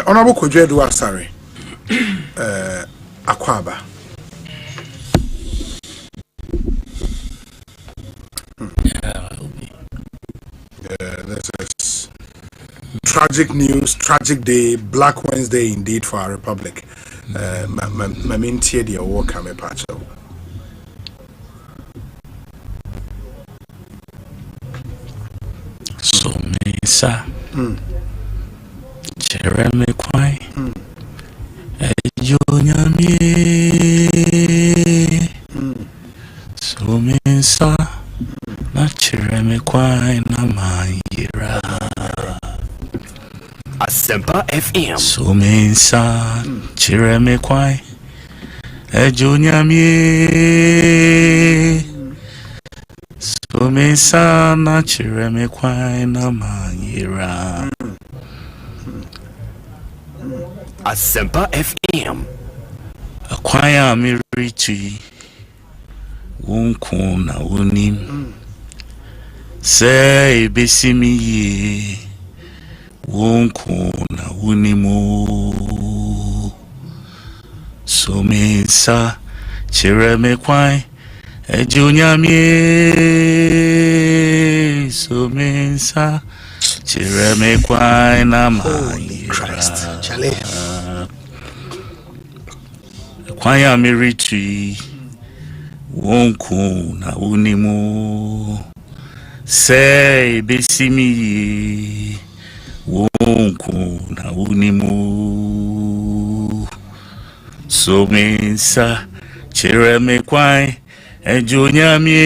Honorable Kojedu Asare, Akwaba. This is tragic news, tragic day, Black Wednesday indeed for our republic. My main tear the award coming patch. So Mesa Jeremy Kwai Ejunyami So Mesa na Jeremy Kwai na Mayira Asempa FM. So Mesa Jeremy Kwai Ejunyami So Mesa na Jeremy Kwai na Mayira Asempa FM. Akwaya miriti wonku na wonim say besimi ye wonku na wonimu so Mesa Jeremy Kwai Ejunyami so Mesa Jeremy Kwai na Mayira Kwaya miriti wonku na unimu say besimi wonku na unimu so Mesa Jeremy Kwai Ejunyami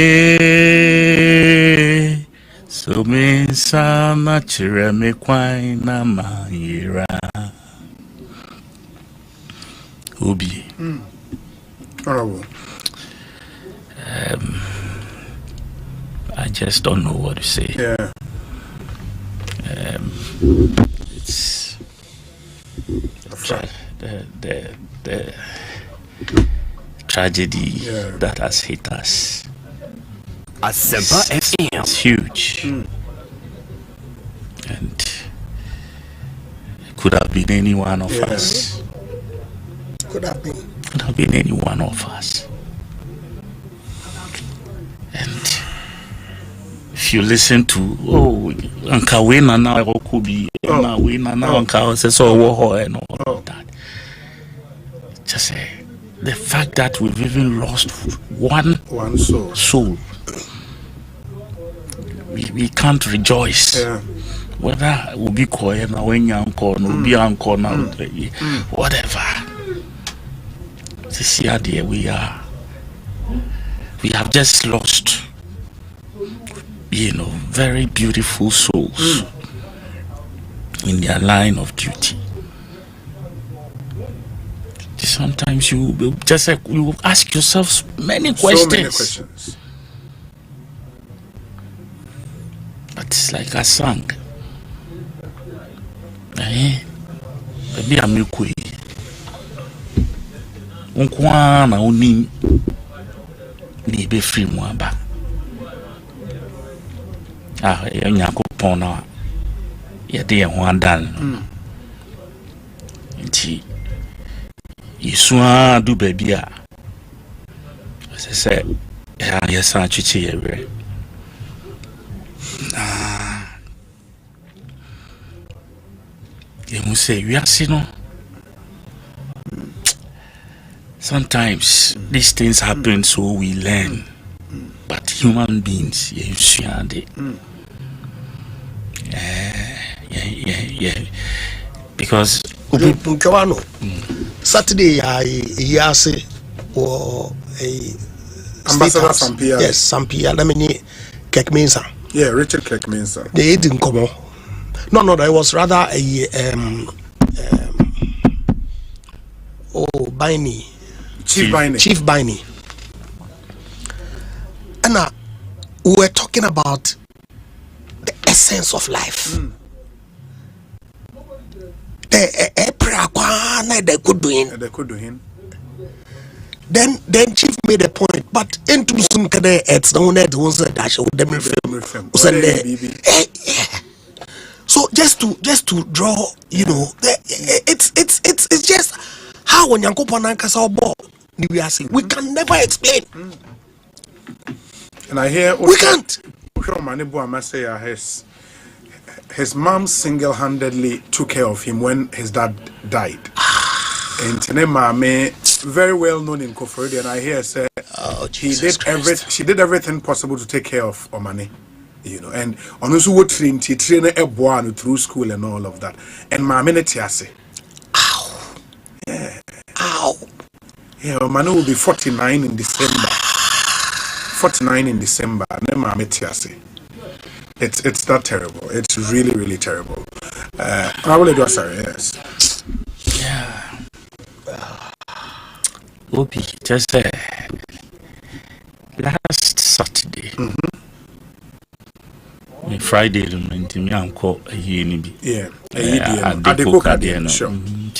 so Mesa na Jeremy Kwai na Mayira Obi. Honorable. I just don't know what to say. Yeah. It's the tragedy that has hit us. Asempa FM. It's huge. And it could have been any one of us. Could have been any one of us. And if you listen to Anka Wena now Rokubi, Wena now Anka says and all that. Just the fact that we've even lost one soul. We can't rejoice. Whether it will be quiet now when you're uncle now, whatever. This year, dear, we have just lost, very beautiful souls in their line of duty. Sometimes you just you ask yourself many questions. So many questions. But it's like I sang. Baby, I'm okay. Unkwana uni ni be free mo aba Yakopon na ye de ho adan nti Yesua du baby a say yes achichi yewe you say we are sino. Sometimes these things happen so we learn, but human beings, because Saturday I say or a Ambassador Sampia. Yes, Sampia. Let me Kekmensa. Yeah, Richard Kekmensa. They didn't come on. No, it was rather a Biney. Chief Biney. And we were talking about the essence of life. They could do him. Then Chief made a point, but into soon it's the one that was a dash with them. So just to draw, it's just how when Yanko Pananka ball we are saying we can never explain. And I hear we can't. Boamah say his mom single-handedly took care of him when his dad died. And Mame, very well known in Koforidi, and I hear say she did everything possible to take care of Omane, and also what train a boy through school and all of that. And Mame Netiase. Ow. Yeah. Ow. Yeah, Omane will be 49 in December. 49 in December. And then Mame Netiase. It's that terrible. It's really, really terrible. I will do sorry, yes. Yeah. Obi, just last Saturday, Friday, me uncle a year. Yeah, sure. Me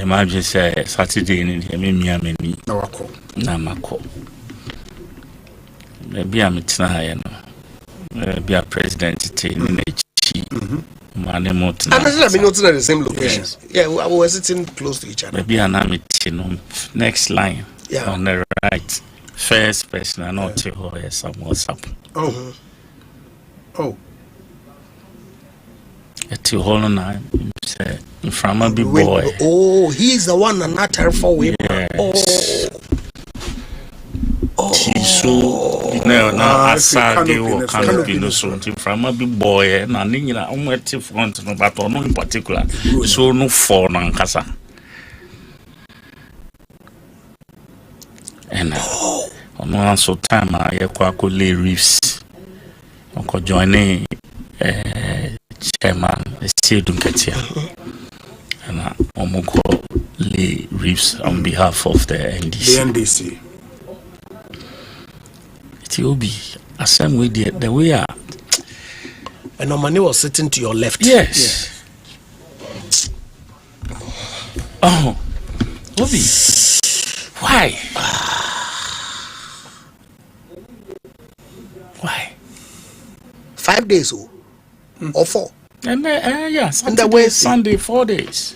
imagine say Saturday in me Namako. Maybe I'm be a president in the and I mean, not in the same locations. Yeah, we were sitting close to each other. Maybe an next line on the right. First person, I know to her some WhatsApp. Oh. At your whole nine, in front of the boy. Oh, he's the one and not her for him. So now Asade or canopy no something from a big boy and a nina on front but no in particular. So no for Nankasa. And on one so time I could lay reefs. Uncle joining chairman, still don't get here. And Omoko lay reefs on behalf of the NDC. The NDC. Obi, Asem way the way are. And Omane was sitting to your left. Yes. Oh, Obi, why? Why? 5 days or 4. And yeah, Sunday 4 days.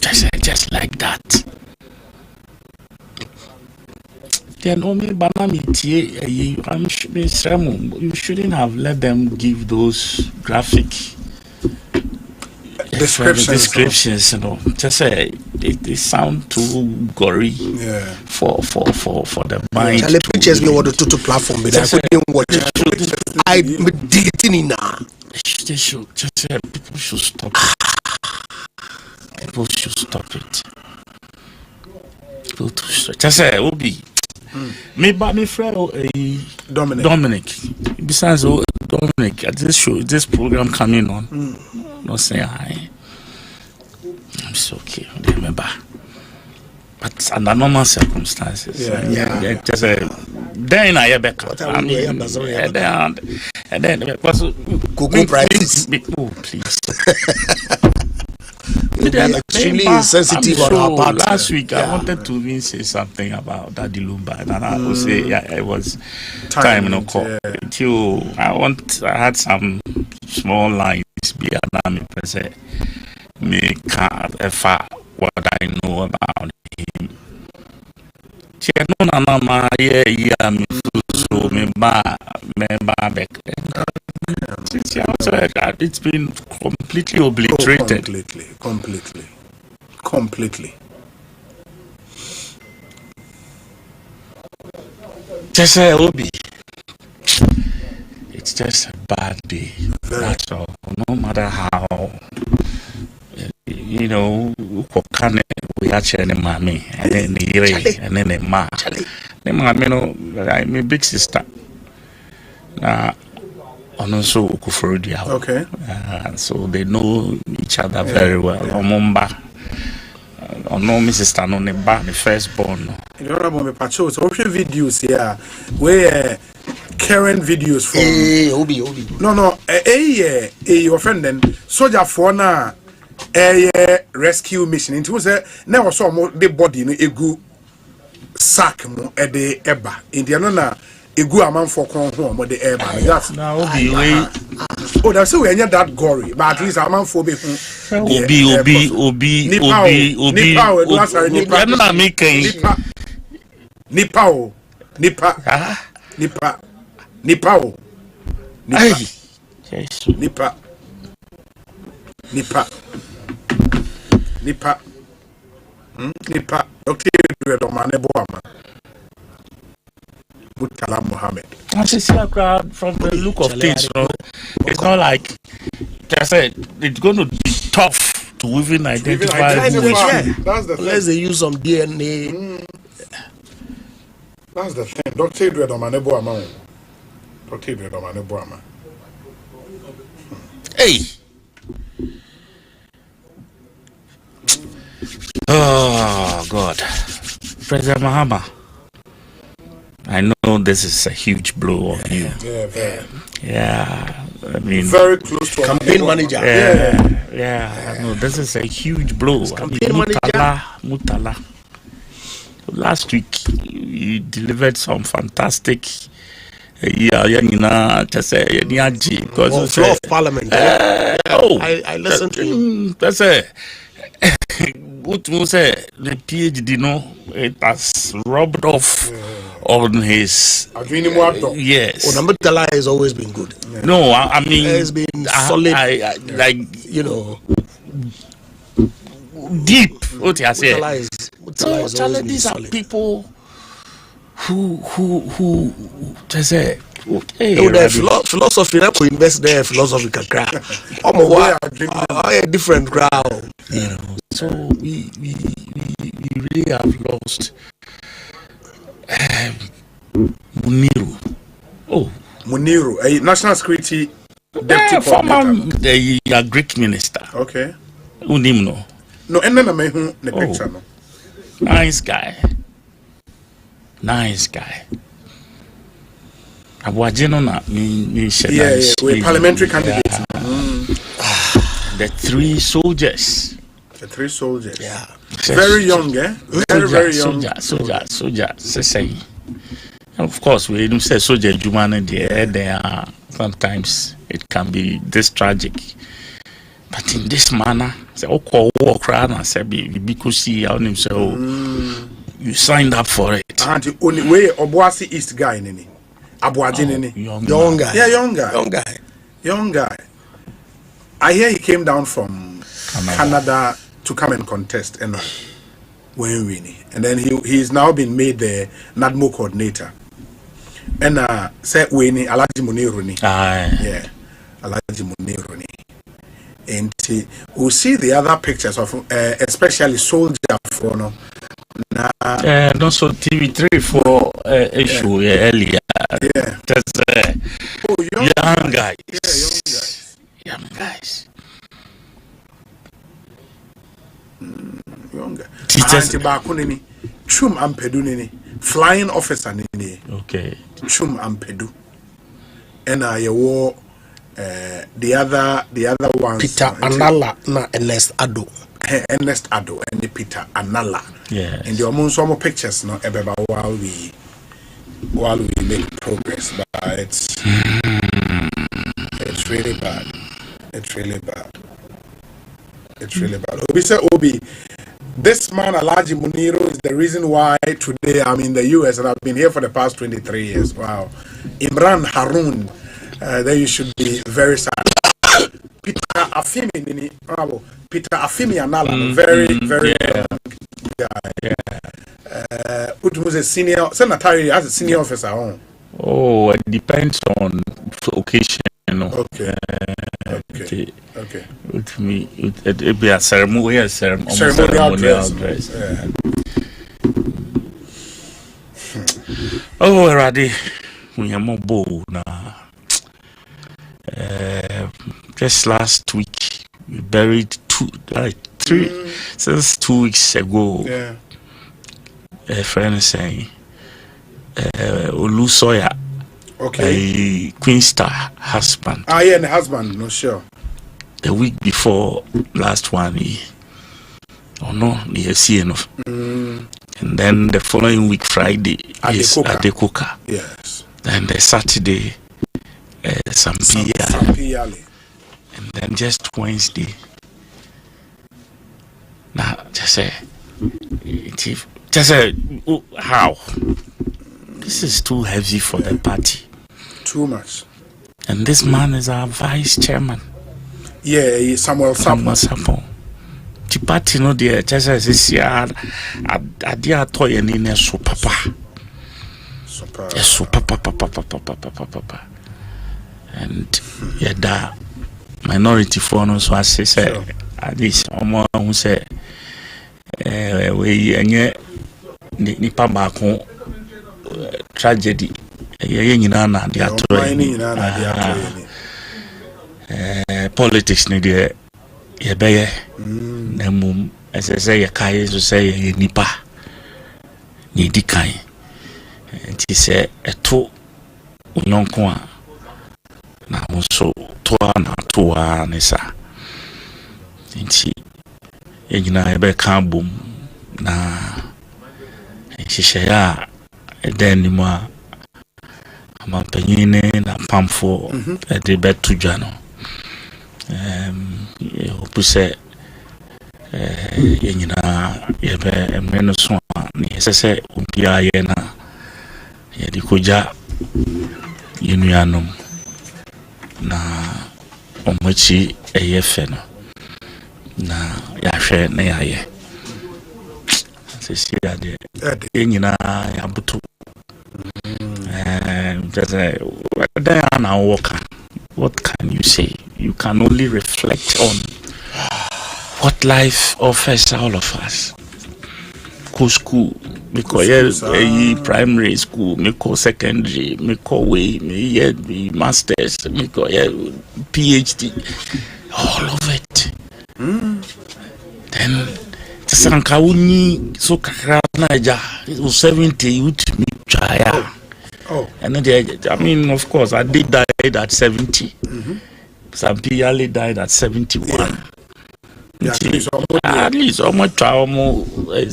Just like that. Then only you shouldn't have let them give those graphic descriptions, Just say they sound too gory for the mind. The pictures me want to platform, but I couldn't watch it. I deleting it now. They should just say people should stop it. People should stop it. People just say Obi. Me friend Dominic. Besides Dominic, at this program coming on, not say hi. I'm so okay. Remember, but under normal circumstances, just then I back. And then Google prices. Oh, please. Extremely sensitive on our part. Last week I wanted to even say something about Daddy Lumba, and I would say it was time until I had some small lines be an me can't what I know about him. It's been completely obliterated. Completely. Just say Obi. It's just a bad day. That's all. No matter how we actually mommy and then the and then the ma. The mommy, I'm a big sister. And also Koforidi. Okay. So they know each other very well. Omomba. No Mrs. Tanon, the firstborn. You know, me patrol. So, videos here where current videos from Obi. No, your friend then soldier for na rescue mission. It was now so more the body no egu sack mo e de eba. Indiano na egu amount for kon ho mo de eba. That's now Obi we. Oh, that's so we ain't that gory, but at least amount for be Obi. Nipa. Dr. Omane Boamah. Mutala Mohammed. From the look of things, it's not like I said. It's going to be tough to even identify. That's the thing. Unless they use some DNA. That's the thing. Dr. Omane Boamah. Hey. Oh God, President Mahama. I know this is a huge blow on you. Yeah, I mean, very close to campaign manager. Yeah. I know this is a huge blow. Campaign Mutala. Last week you delivered some fantastic. Floor of Parliament. I listened to him. That's it. What was it? The PhD, it has rubbed off on his. Yes. Mutala has always been good. No, I mean, has been solid. Deep. What I say? Mutala These are people who just say. Philosophy that we invest there, philosophy can cry. A different crowd, So we really have lost Muniru. Muniru, a national security deputy former Greek minister. Okay. Unimno. No, and then I mean the picture. No. Nice guy. We're parliamentary candidates. The three soldiers. Yeah. Very young, very young. Soldier. Of course, we don't say soldier humanity. They are sometimes it can be this tragic. But in this manner, you signed up for it. And only way Obuasi East guy nini. Abuajini young guy. I hear he came down from Canada to come and contest and winning. And then he's now been made the NADMO coordinator. And said winning Alaji Muniruni. Yeah. Alaji Muniruni. And we'll see the other pictures of especially soldier for no. Also TV3 for issue earlier. Yeah. That's young guys. Yeah, young guys. Young guy. Chum Ampedu nini. Flying officer nini. Okay. Chum Ampedu. And I wore the other ones. Peter Anala na Ernest Ado. Ernest Ado and the Peter Anala. Yeah. And the among some pictures no ebeba while we make progress, but it's really bad. It's really bad. Obi say Obi, this man Alaji Muniro is the reason why today I'm in the US and I've been here for the past 23 years. Wow. Imran Harun, then you should be very sad. Peter Afimi Anala, very young guy. Yeah. Was a senior senator as a senior officer on. Oh, it depends on occasion. Okay. With me, it be a ceremonial dress. Yeah. Oh, Radi, we are more bold now. Just last week, we buried three since 2 weeks ago. Yeah. A friend saying, Olusoya. Okay. Queen Star husband. Ah, yeah, the husband, no sure. The week before last one, no, and then the following week, Friday, is at the cooker. Yes. Then the Saturday, Sampi. And then just Wednesday. Now, just say, how? This is too heavy for the party. Too much. And this man is our vice chairman. Yeah, Samuel Sapon. The party no dear, just as this year, I dear toy and in a so papa. So papa. And yeah, that minority phone so I say, at least Omane who say, we and nipa baako tragedy nyina na de ato politics ni de ye beye na mum ese ye kai so say ye nipa ni di kan nti se eto unyonko a na mo so to na to a ne sa nti ye nyina ye be kan bom na Shishaya then ma penine na pamfo de betu jano hope say yenyina yebe emeno so ni sese ubia ye na ye di koja yenuanom na omochi eyefe no na yahwe na yaye see that ya butu what can you say? You can only reflect on what life offers all of us. School, because primary school, secondary, way, masters, PhD, all of it. Then Sanka uni so kakra naija 70 youth me try. And then I mean, of course, I did die at 70. Some people died at 71. At least almost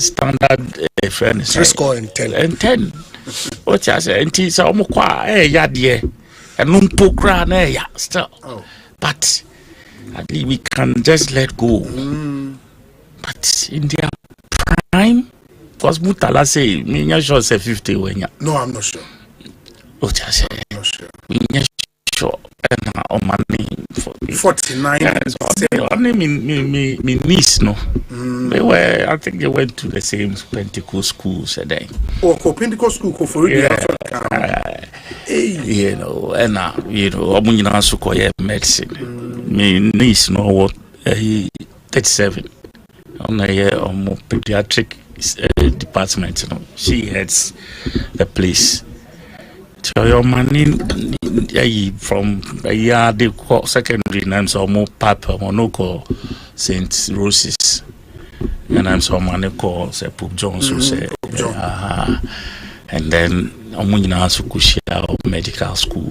standard friends. 3 score and 10. And 10. What I say? And it's almost quite and non pokra still. But at least we can just let go. But in their prime, because Mutala say, me not sure say 50 when ya. No, I'm not sure. What I say? I'm not sure. We not sure. And Omane 49. Only me niece no. They were, I think they went to the same Pentecost schools today. Oh, Pentecost school for you know, and Omane also call medicine. Me niece no what 37. On a pediatric department, she heads the place. So your money from a year they call secondary names or more Papa Monoco St. Roses, and I'm so money call say Pope Jones who say and then Omane Sukushia medical school,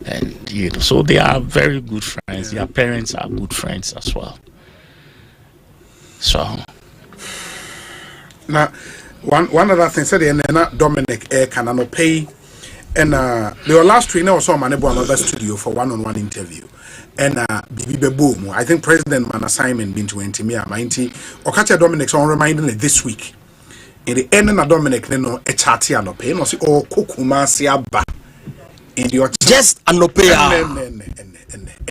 and so they are very good friends. Their parents are good friends as well. So now one other thing said Dominic can pay and the last week now saw Boamah studio for one-on-one interview and Bibi Boom. I think President man assignment been to me or catch Dominic so reminding this week in the end of Dominic no a chatty and pay no see or Kokuma siaba in your just and pay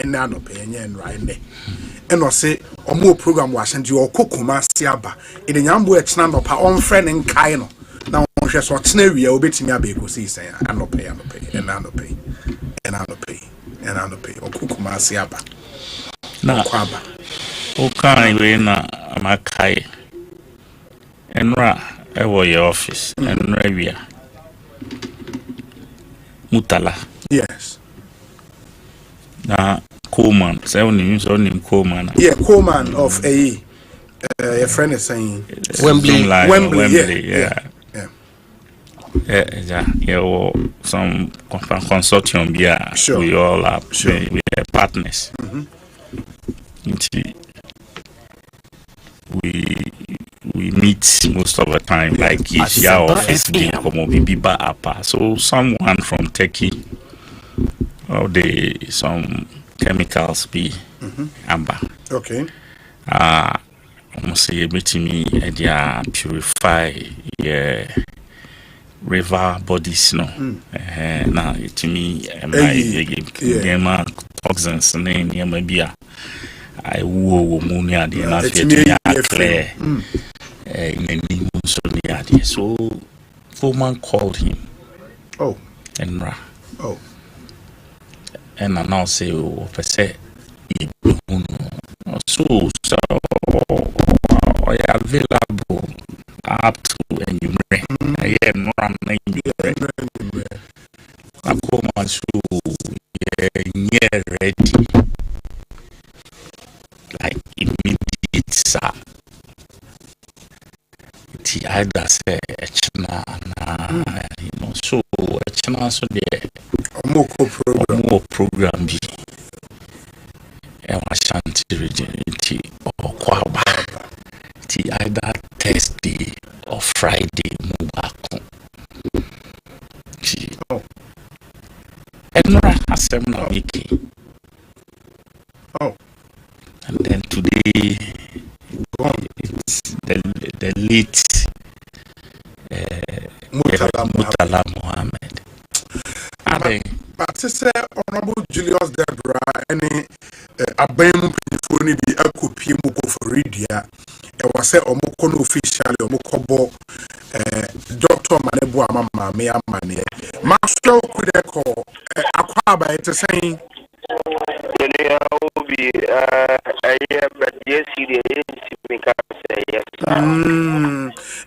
and right and I say or more program was and your Kokuma siaba in the Yambu China no pa on friend and Kaino. Now just what scenario will be to me because he say I no pay or Kokuma siaba. Na Okai we na Makai Enra ewo your office Enra wia Mutala. Yes. Na Coleman, say only Coleman. Yeah, Coleman of a friend is saying Wembley, yeah. Yeah, some consortium. Yeah, sure. We all are. Sure. We are partners. We meet most of the time, like Asia office, so someone from Turkey, or some chemicals be amber. Okay. Almost say meeting me and purify river bodies, no. Now to me, my toxins name maybe I woo munia the enough clear so Foreman called him. Oh. Enra. Oh. And I now say, per se, so I available up to and you bring. I am running. I come and so ready. Like immediate, sir. Either say so so the more program be Ashanti region or Kwaba either Thursday or Friday move back. And Asempa Wiki. Oh, and then today it's the late Mutala Mohammed. But sister Honorable Julius Debra any abem phone bi akopie mu ko for redia e was say omoko no officially omokobo Dr. Omane Boamah maame amane master kudeko akwa aba it saying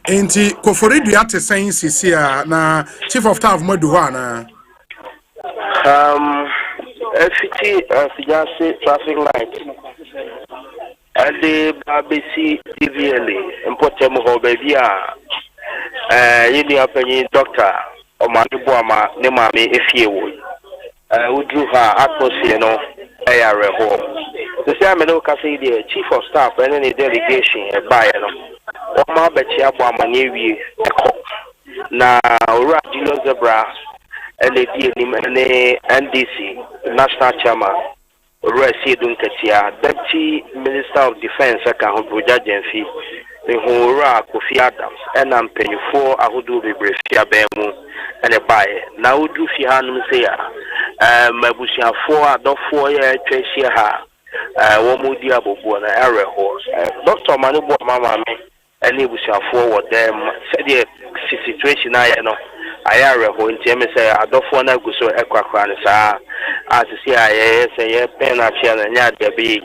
enti ko for redia te saying sisia na chief of staff Maduana FT Sijase traffic light. The BBC TVLA important ho baby you opinion Dr. Omane Boamah ne maame efiewo. We drew her atmosphere no area ho. The same no ka say the chief of staff and the delegation by no. Oma bechi Boamah ne wie na ora Julius Zebra LAD and the NDC National Chairman Resi Dunketia Deputy Minister of Defense Akaho Broja Jenfi the Hora Kofi Adams and I'm paying for Ahudu Bibrefia Bemu and a buyer. Now do Fihanum say Mabusia 4 do 4 year Tresia Womudia Bobona area horse. Dr. Omane Boamah and he was forward them said the situation I know. I are going to say I don't want to go so equacran, as to see I say pen at and yard be.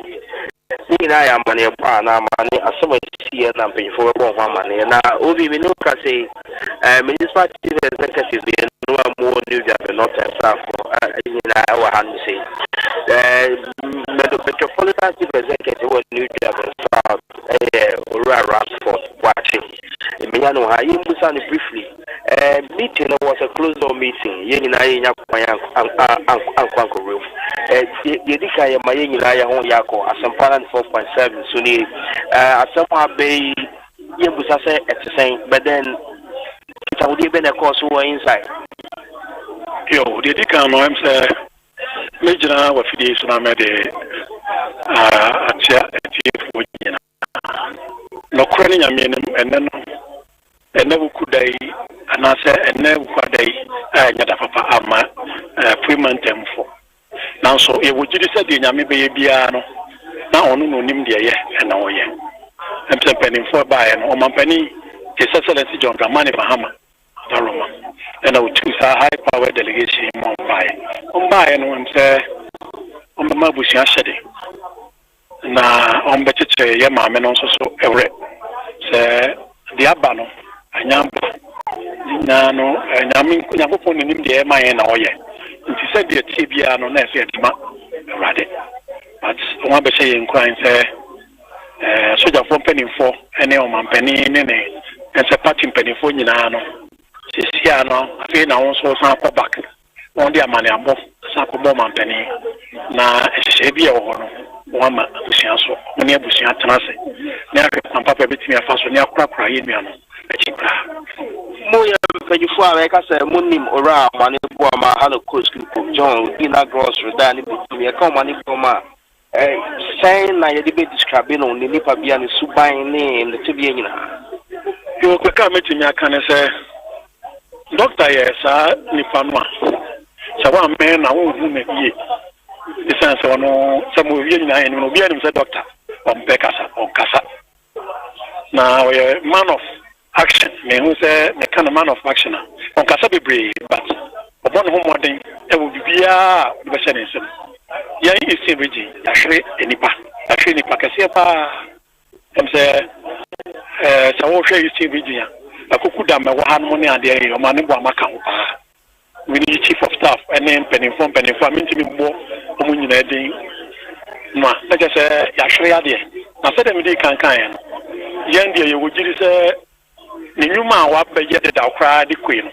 I am money upon our money, as so much see and I'm paying for money. Now, Obi, we know, can say, municipal executive, no more new job and not a staff in our hand to say. Metropolitan executive was new job and staff, Rasport watching. Miano, I am briefly. Meeting was a closed door meeting. Yen and I Uncle Roof. Yedika Mayin Yako, Asempa 4.7 Suni, Asempa Bay Yabusase at the same, but then it would have been a course who were inside. Yo, Yedika, no, I'm saying, Major, what it is, and I made a chair for you. No cranning, I mean, and then. And never could I, and I said, and never could I, Papa Ama, Freeman for. Now, so it would you say, the Yami Babiano, now on Nimdia, and now, yeah. I'm spending 4 by an Oman Penny, His Excellency John Dramani Bahama, Daroma, and I would choose a high power delegation on by and one say, on the Mabusia Shady. Now, on better say, Yama, and also so every say the Abano. Anyambo nano nyame nyakopon nim de ma yen na oye nti se de tibia no na se edima rade but won be say enkwan say soja for penny for ene o man penny ne ne se party penny for nyina no Sisiano, I feel now also sample back. On the money above sample bomb penny. Na Shabia or one Busianso, near Busian Tanase. Near Papa between a fast near Crapra Indian. Moya before I say Munim or Mani Boamah, Halo Coast, John, Dina Grocery, Danny, me a common Boamah. Saying I debate describing on the Nipa Bian Subai name, the Tibiana. You could come to me, I can say, Doctor, yes, Nipanwa. So one man, I won't make ye. The sense of no, some of you and will be a doctor on Becassa or Casa. Now, a man of action, me who say, the kind of man of action on Casa be brave, but upon whom one thing, it will be the same. Ya isi region actually enipa kasiapa say sawo hwe isi region akuku da me wa hanu ne ade e Omane Boamah ka ho pa we need chief of staff and then penifo minti mi bo omu nyina den no na je say ya hwe ade na se dem dey kan no yen dey ye wogiri se ne nyuma wa ba ye da kra de kwe no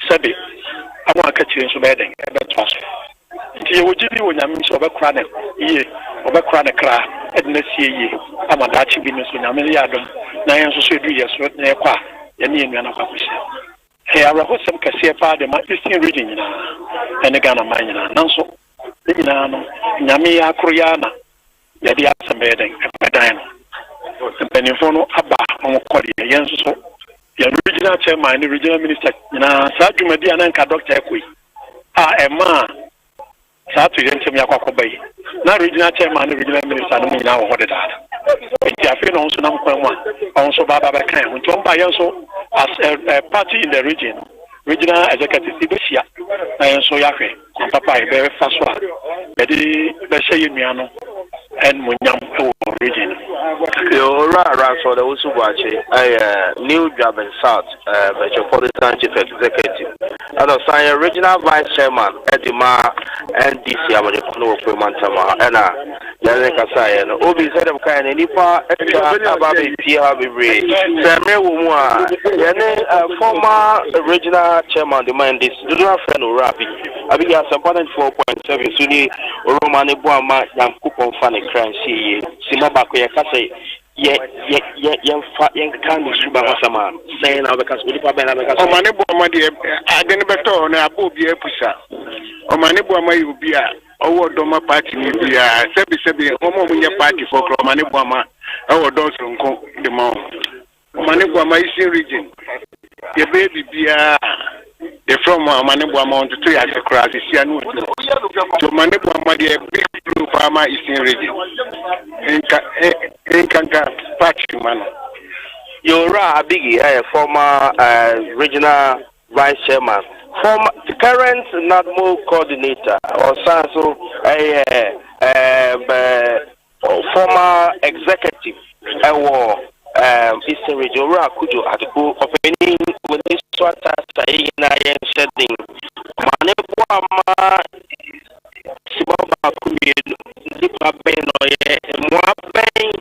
sebe amu aka chire so be den e be twaso nti wogiri wonyam so obekra ne ye obekra ne kra edna sie ye amadachi bi no so nyam ya dom na yen so edu ye so na ekwa ye ne enua na kwakwese he arahosem kase pa de ma eastern region nyina ene Ghana man nyina nanso nyina no nyam ya akro ya na ye dia asembe den edan no penifo no aba on kwori yen so ye regional chairman ni regional minister nyina sa dwumadi ananka doctor ekoi ema Sato yenche mi akwa kobai na regional chairman regional minister no nyina wo hode dada enti afi no so na mkwanwa onso baba ba kan ho ntomba yenso as a party in the regional executive sibeshia na yenso yahwe papa e be faso a be she yemia no en munyam wo region yo ra so the usubache new job in south metropolitan chief executive and also regional vice chairman Edima NDC amane kono opemantama ena yane kasaya no obi said dem kan nipa extra ababe pia bebre semre wo mu a yane former regional chairman the man this do not friend no rabi abi ya Asempa 4.7 suni Omane Boamah yam kupon fa ne kran sie sima ba ko ye kasai ye kan suba wasama saying na because nipa be na be kasai Omane Boamah de adene beto na abo bi epusa Omane Boamah yubi a owo doma party ni bia sebi omo munye party for Omane Boamah owo don sonko de ma Omane Boamah is region ye baby bia the from Omane Boamah to ya se cross sia no to Omane Boamah de big blue farmer is in region enka party man Yora Abigi former regional vice chairman former current NADMO coordinator or so former executive Eastern Region Kujo at the opening with this sort of shedding Omane Boamah Sibaba Kumin Nipa Benoye Moaben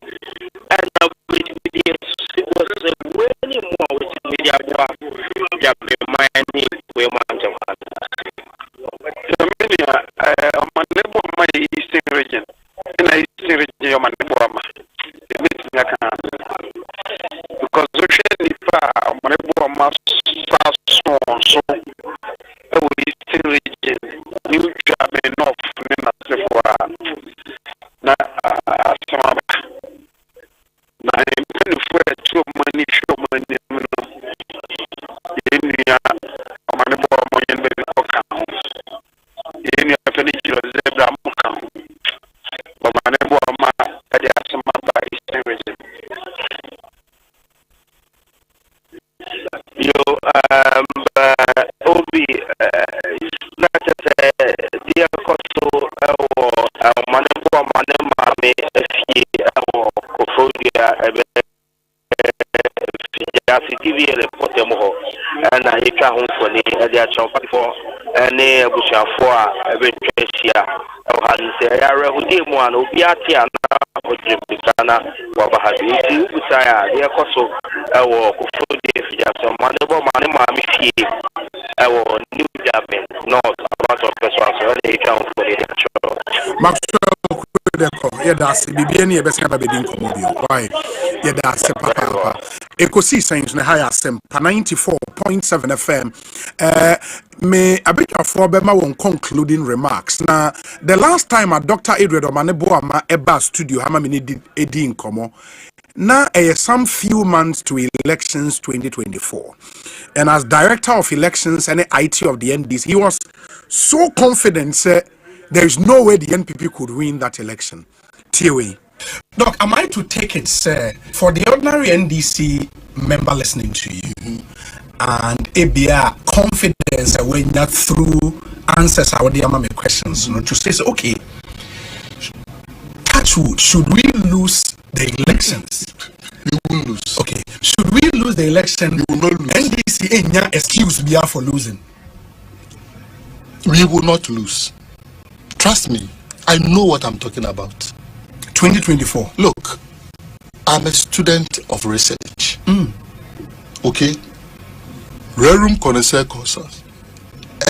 and was winning more with media Miami Omane Boamah Eastern region in Eastern region Omane Boamah because Omane Boamah so Eastern region new job enough na Asempa na many for too many show money in ya Omane Boamah yen be oka in ya furniture zebra muka Omane Boamah ade Asempa by Eastern region yo obi na tete dia koso Omane Boamah ne mame afie kofodia ebe ya CTV report mo ho na yetwa ho foni ade a chonfo ne abusuafo a ebe twahia o han se ya rehudi mu an obi ate ana hojim bisana wa bahadi usaya ya koso ewo kufudi ya so manebo mane ma mi fie ewo new government not about of person so they can for the Maxwell Kudeko, that's Bibiani, best have a bit in Comodio. Why? Yeah, that's a papa. Ecosi Saints in the higher Asempa 94.7 FM. May a bit of Bema concluding remarks. Now, the last time a Dr. Edward Omane Boamah Eba studio, how many did in Como? Now, some few months to elections 2024. And as director of elections and IT of the NDC, he was so confident, there is no way the NPP could win that election. TOA. Doc, am I to take it, sir, for the ordinary NDC member listening to you and ABR confidence when not through answers I would my questions, to say, okay, touchwood, should we lose the elections? You will lose. Okay. Should we lose the election? You will not lose. NDC ain't no excuse for losing. We will not lose. Trust me, I know what I'm talking about. 2024. Look, I'm a student of research. Okay? Rerum Connoisseur Consult.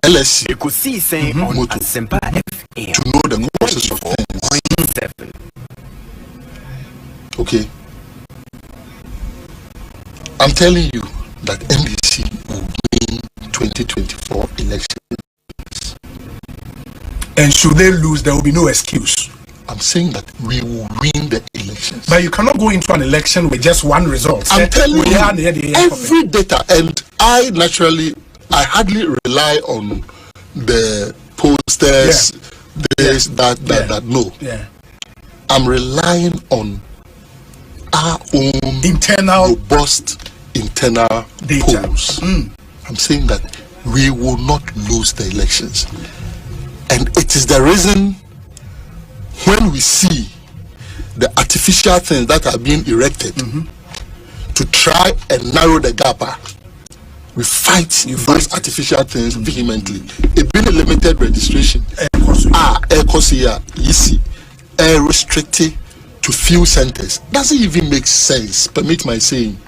LSC. You could see saying on Asempa FM. To know the causes of things. Okay? I'm telling you that NDC will win 2024 elections. And should they lose, there will be no excuse. I'm saying that we will win the elections. But you cannot go into an election with just one result. I'm telling you, every data, and I hardly rely on the posters, that, no. Yeah. I'm relying on our own internal, robust internal data. Polls. I'm saying that we will not lose the elections. And it is the reason when we see the artificial things that are being erected to try and narrow the gap, we fight those artificial things vehemently. It being a limited registration, restricted to few centers doesn't even make sense. Permit my saying.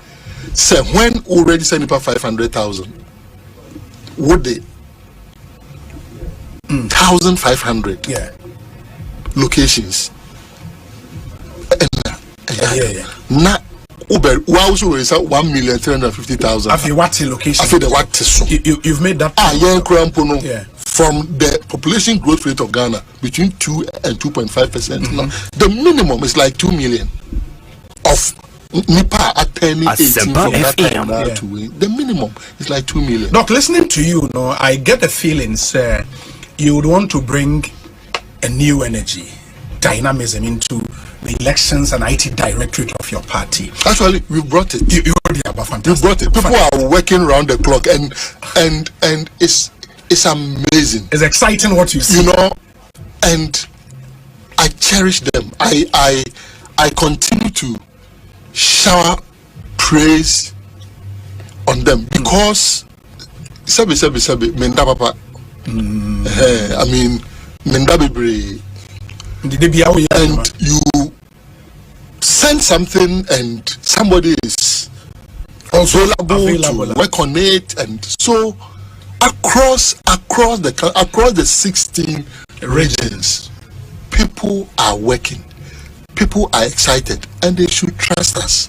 So when already sending for 500,000, would they 1,500 locations? Now, Uber also is 1,350,000. After what location? After the what? You've made that. From the population growth rate of Ghana between 2 and 2.5%. Now, the minimum is like 2 million of Nipa attending 18 from that time now to win. The minimum is like 2 million. Doc, listening to you, I get the feeling, sir, you would want to bring a new energy, dynamism into the elections and IT directorate of your party. Actually, we brought it. You already have a fantastic. We brought it. People are working around the clock, and it's amazing. It's exciting what you see. And I cherish them. I continue to shower praise on them because menda papa. I mean, menda bebre. And you send something and somebody is also available to work on it, and so across the 16 regions, people are working, people are excited, and they should trust us.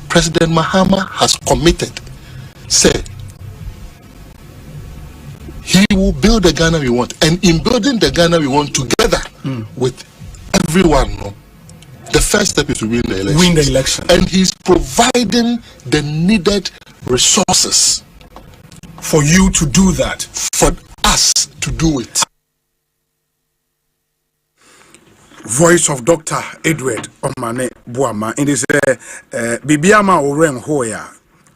President Mahama has committed, say he will build the Ghana we want, and in building the Ghana we want together with everyone, the first step is to win the election. And he's providing the needed resources for you to do that, for us to do it. Voice of Dr. Edward Omane Boamah. It is Bibiama Oren Hoya.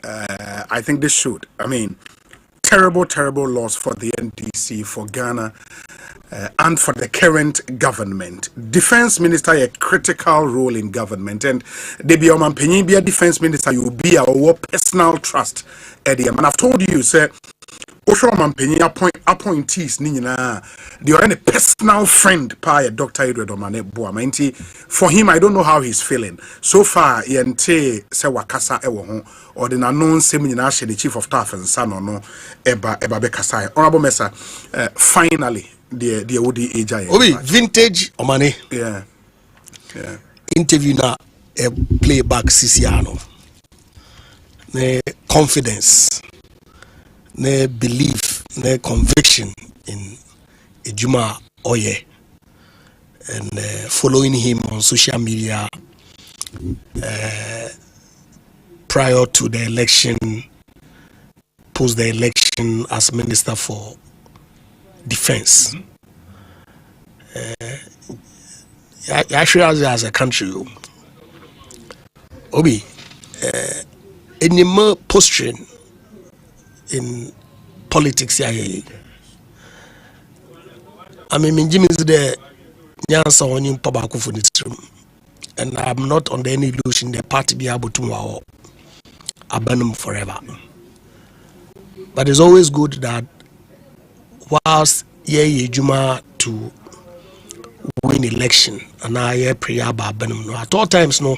I think this should. I mean, terrible loss for the NDC, for Ghana, and for the current government. Defense minister a critical role in government, and the Oman Penyin be a defense minister, you will be our personal trust. And I've told you, sir, Osho Mampeni appointees Nina, they are a personal friend by Dr. Edward Omane Boamah. For him, I don't know how he's feeling. So far, Yente Sewakasa Ewo or the unknown seminar, the chief of staff and son or no Eba Bekasai. Honorable Mesa, finally, the OD AJ. Obi, vintage Omane. Yeah. Interview na a playback Sisiano. Ne confidence, ne belief, ne conviction in Ejuma Oye, and following him on social media prior to the election, post the election as Minister for Defense. Actually, as a country, Obi, any more posturing in politics here. I mean, Jimmy is the Nyansa on you Pabaku for this room, and I'm not under any illusion the party be able to abandon forever. But it's always good that whilst Juma to win election and I prayer about Benum. At all times, no,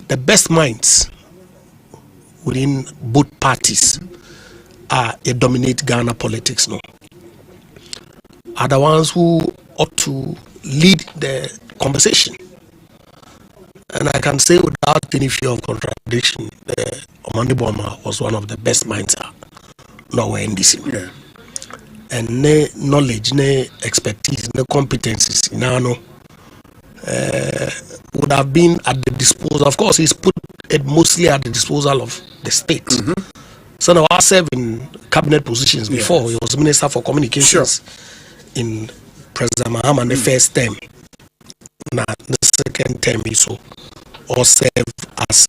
the best minds within both parties dominate Ghana politics, no, are the ones who ought to lead the conversation. And I can say without any fear of contradiction, Omane Boamah was one of the best minds nowhere in this. Yeah. And no knowledge, no expertise, no competencies, would have been at the disposal. Of course, he's put it mostly at the disposal of the state. So now I served in cabinet positions before. He was Minister for Communications in President Mahama the first term. Now the second term he or served as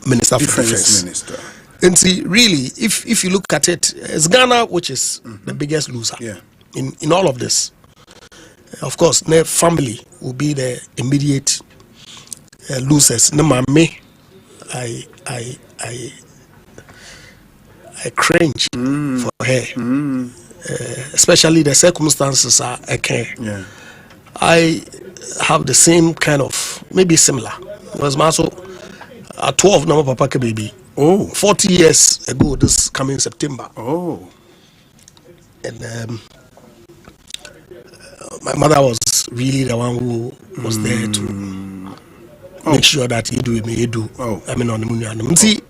Minister for Defense. Minister. And see, really, if you look at it, it's Ghana which is the biggest loser in all of this. Of course, their family will be the immediate losers. Me, I cringe for her, especially the circumstances are okay. Yeah. I have the same kind of, maybe similar. It was also at 12 now, Papa baby. 40 years ago, this coming September. And my mother was really the one who was there to make sure that he do me, he do. I mean, on the moon. See,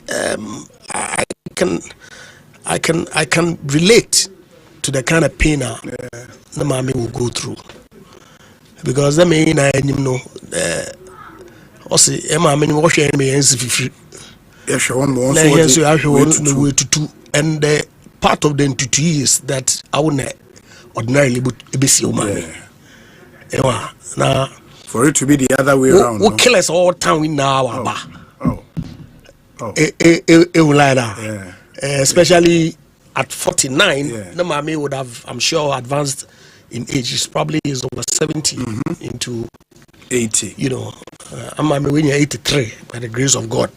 I can relate to the kind of pain the mommy will go through, because the main also Emma many wash me and the part of the entity is that I would ordinarily be see now for it to be the other way around. Who kill us all time we now especially at 49, the mommy would have, I'm sure, advanced in age. She's probably is over 70 into 80. You know, I'm when you're 83 by the grace of God.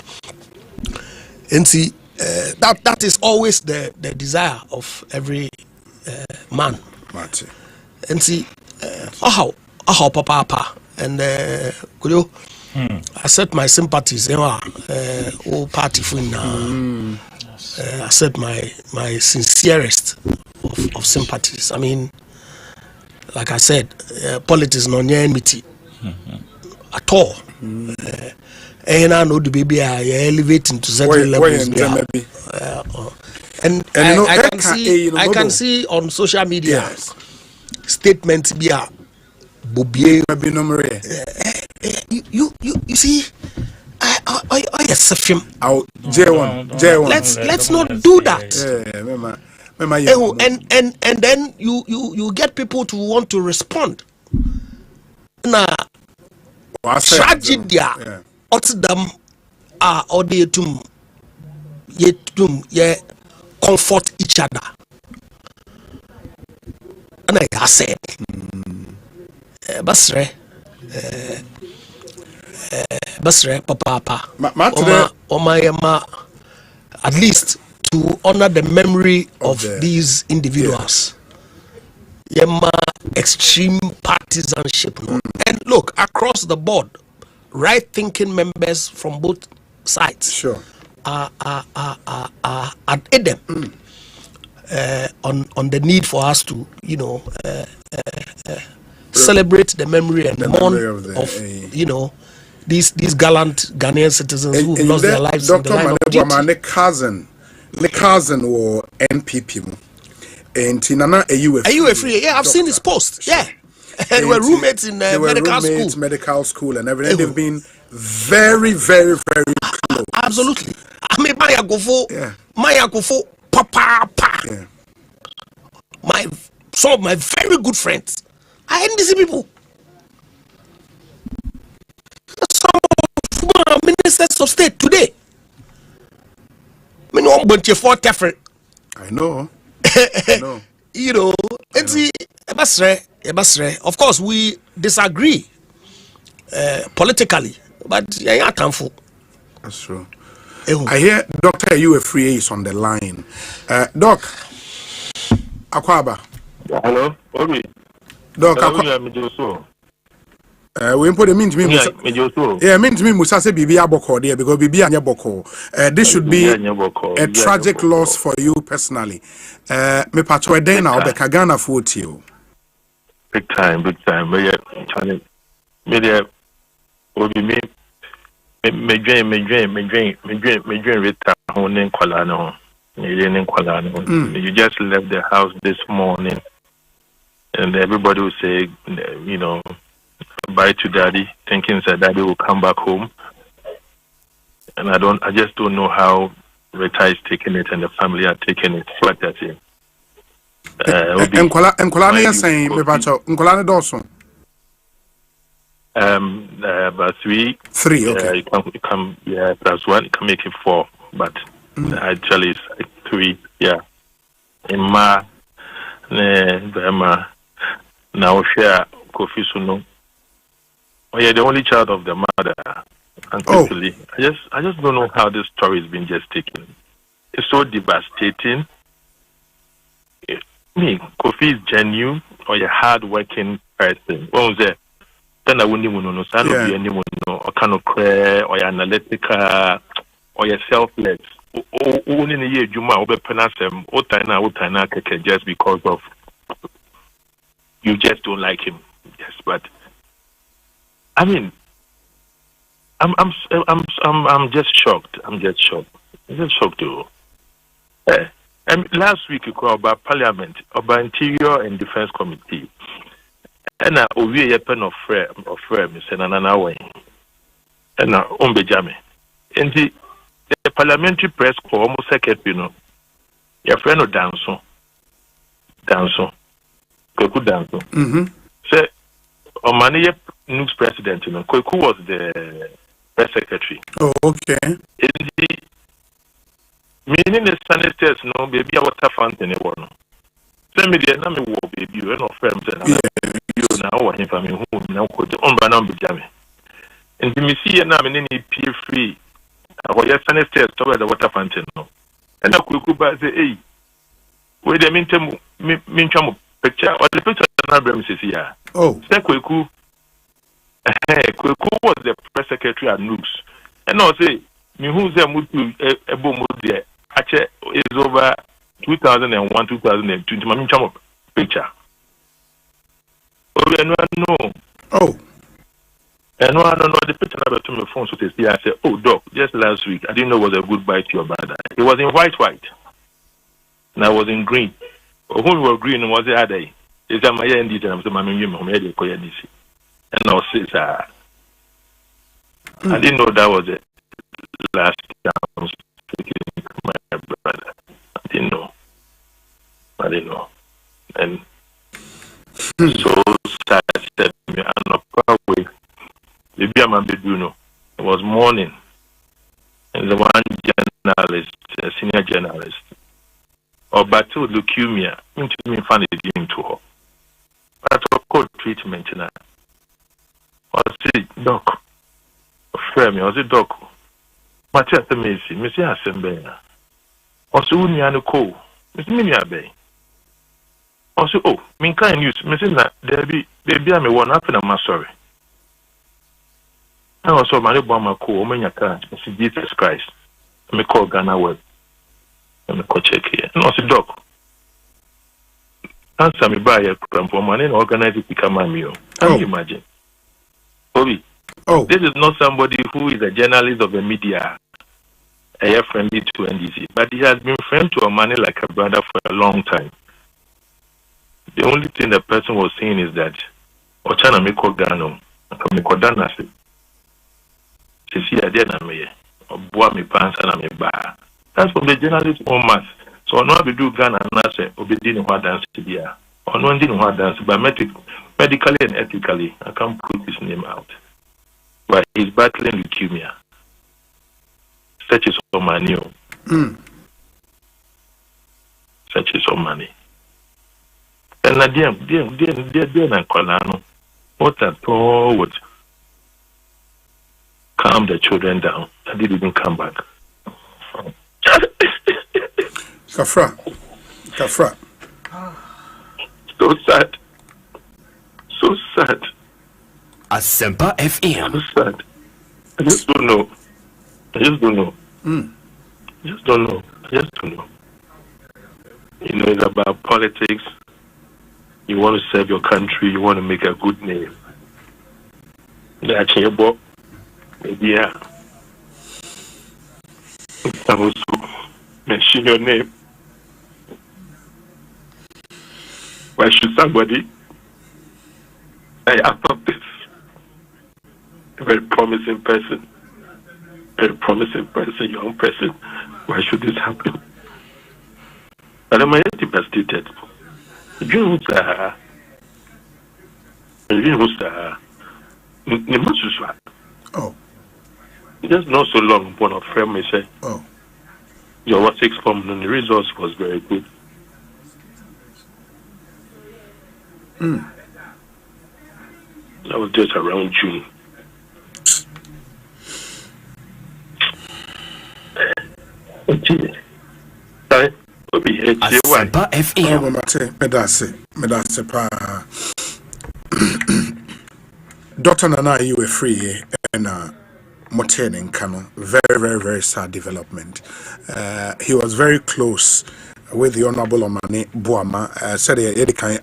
And see, that is always the desire of every man. And see, how papa and could you I set my sympathies all party for now. I set my sincerest of sympathies. I mean, like I said, politics no enmity at all. And I know the baby are elevating to certain levels. And I can see on social media statements be a bobier. You see, let's not do that. And then you get people to want to respond. Now, tragedy, them or they to comfort each other. And I said, Basre, papa, Oma, at least to honor the memory of these individuals. Yema extreme partisanship. No? And look, across the board, right-thinking members from both sides are at Edem on the need for us to, celebrate the memory and the mourn of these gallant Ghanaian citizens who lost their lives in the line of duty. My cousin or NPP. And Tinana, are you a free? Yeah, I've seen his post. Yeah, and we're roommates in medical school and everything. They've been very, very, very close. Absolutely. I mean, Maya Gofo, Papa. Yeah. Some of my very good friends are NDC people. Some of ministers of state today. I know. Of course, we disagree politically, but yeah, thankful. That's true. I hear Dr. Ayuefrie is on the line. Doc, Akwaba. Hello, Obi. Doc, we put it means me. Yeah, means me Musa say Bibi Aboko there because Bibi Anya Boko. This should be a tragic loss for you personally. Me patwa den na obeka Ghana for you. Big time. Me there Obi me dream rita honen kwala no. You just left the house this morning and everybody will say, bye to daddy, thinking that daddy will come back home. And I just don't know how Rita is taking it and the family are taking it. What that's it. Nkolane is saying, Nkolane Dawson. About three. Okay. You can plus one, you can make it 4. But actually it's like 3. Yeah. In Ma, now share Kofi Suno. Oh yeah, the only child of the mother. Unfortunately, I just don't know how this story has been just taken. It's so devastating. Kofi is genuine or a hard-working person. What was it? Then I wouldn't even know. So I don't be anyone or kind of clear or analytical or selfless. Only in a year, Juma over Penasem, Otana, just because of you just don't like him. Yes, but I mean, I'm just shocked. I'm just shocked too. Last week you called about Parliament, about Interior and Defense Committee, and we a pen of frame, and another way, and Ombejame, and the parliamentary press corps almost second, your friend of Danso, Kweku Danso. Say, Omane news president, Kweku was the press secretary. Oh, okay. Meaning the sanitors, no baby, water fountain, no. Send me the name of baby, you know, friends, and you now want him from me who now could on Banam Bijame. And the Missy and I'm in any peer free, or your sanitors toward the water fountain, no. And I could go back say, hey, wait a minute, picture or the picture of Mrs. here. Oh, Kweku was the press secretary at Nooks. And I'll say, me who's a mutu a boom there. Actually, is over 2001, 2002. My chamo picture. No. Oh. And I don't know the picture I to my phone. So they see, I said, oh, doc, just last week, I didn't know it was a goodbye to your brother. It was in white. And I was in green. When we were green, was the other day. It's a my end, and I'm saying, I'm ready to and I'll say, I didn't know that was it. Last time I was speaking to my brother. I didn't know. And so sad said me, I'm not probably maybe I'm a bit Bruno. It was morning. And the one journalist, a senior journalist, or battle leukemia, into me find it into her. But I called treatment now. I said, doc, friend me, I said, doc. Matia Messi, Asempa. Also, we are no co. Miss Minia Bay. Also, oh, mean kind news. Missing that there be me one up in a sorry. I also my Boamah co. Omane car. Jesus Christ. Me call Ghana web. Me call check here. No, see doc. Answer me by a cramp for money and organize it become a meal. Can you imagine? Obi. Oh, this is not somebody who is a journalist of the media, a friendly to NDC, but he has been friend to Omane like a brother for a long time. The only thing the person was saying is that Ochana Miko Gano, Miko Danasi. She see a dinner me, or Boamah pants and a bar. That's from the journalist on mass. So, no, we do Ghana and I say, Obedin what dance to be or no one didn't what dance, but medically and ethically, I can't put his name out. But he's battling leukemia. Such is Omane. Such is Omane. And I dear Colano, what at all would calm the children down. I didn't even come back. Kafra. So sad. So sad. Asempa FM. So sad. I just don't know. I just don't know. You know, it's about politics. You want to serve your country. You want to make a good name. That's your book. Maybe, yeah. I also mention your name. Why should somebody adopt this? A very promising person, young person. Why should this happen? And I'm devastated. Oh. Just not so long, one of friend may say, oh, your 6 form and the results was very good. That was just around June. Asempa FM. Medase pa. Dr. Nana, you were free and Motene in Kano. Very, very, very sad development. He was very close with the Honorable Omane Boamah. Said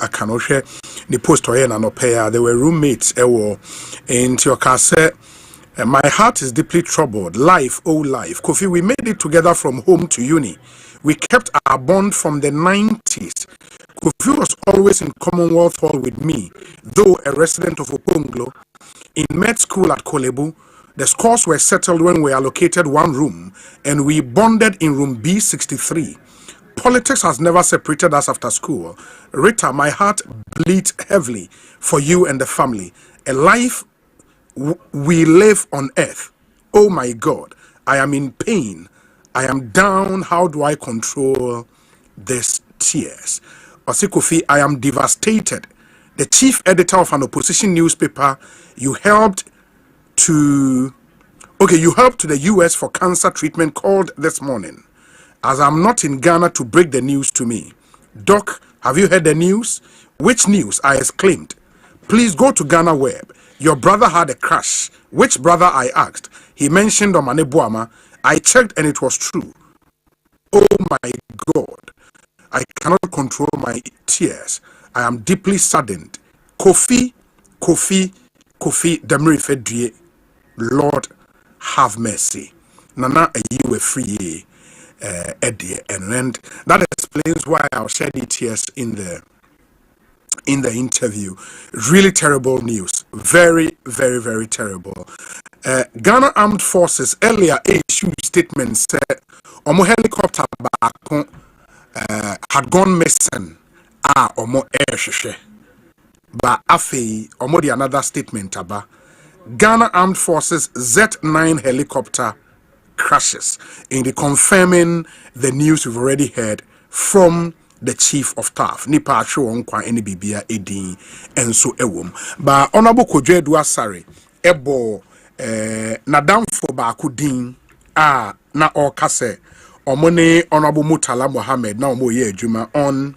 I cannot share the post or no pair. They were roommates. In Tiokase. My heart is deeply troubled. Life, oh life. Kofi, we made it together from home to uni. We kept our bond from the 90s. Kofi was always in Commonwealth Hall with me, though a resident of Oponglo. In med school at Kolebu, the scores were settled when we allocated one room, and we bonded in room B63. Politics has never separated us after school. Rita, my heart bleeds heavily for you and the family. A life we live on earth. Oh my God, I am in pain. I am down. How do I control these tears? Osikofi, I am devastated. The chief editor of an opposition newspaper, you helped to the US for cancer treatment, called this morning. As I'm not in Ghana to break the news to me. Doc, have you heard the news? Which news? I exclaimed. Please go to Ghana Web. Your brother had a crash. Which brother? I asked. He mentioned Omane Boamah. I checked and it was true. Oh my God. I cannot control my tears. I am deeply saddened. Kofi, Demiri Fedrie. Lord, have mercy. Nana, you were free, Eddie, and that explains why I'll shed the tears in the interview. Really terrible news. Very, very, very terrible. Ghana Armed Forces earlier issued statements said Omo helicopter had gone missing. Omo air but afi Omo the another statement about Ghana Armed Forces Z9 helicopter crashes, in the confirming the news we've already heard from the chief of staff. Nipa show on kwa any bibia edin and so ewom. Ba honorable Kodwe Duasare ebo nadam for ba kudin na okase Omane Honorable Murtala Mohammed now mo ye adwuma on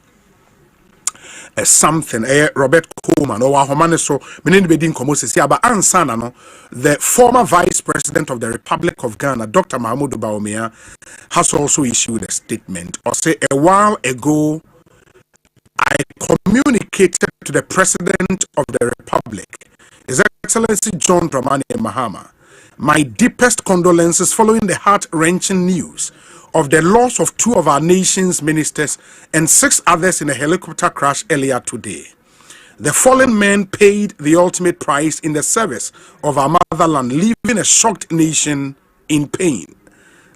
something Robert Coleman or Omane so meaning be din komo sisi aba ansana no the former vice president of the Republic of Ghana Dr. Mahmoud Boamah has also issued a statement or say a while ago I communicated to the President of the Republic, His Excellency John Dramani Mahama, my deepest condolences following the heart-wrenching news of the loss of 2 of our nation's ministers and 6 others in a helicopter crash earlier today. The fallen men paid the ultimate price in the service of our motherland, leaving a shocked nation in pain.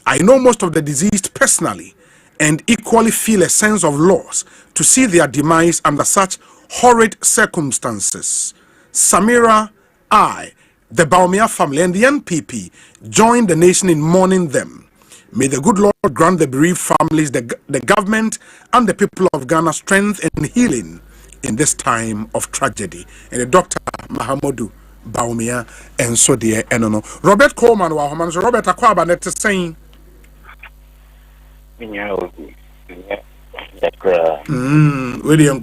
I know most of the deceased personally and equally feel a sense of loss to see their demise under such horrid circumstances. Samira, I, the Boamah family and the NPP join the nation in mourning them. May the good Lord grant the bereaved families, the government and the people of Ghana strength and healing in this time of tragedy. And Dr. Mahamudu Boamah and so dear Enono. Robert Coleman wa Homan so Robert Akwaba net saying William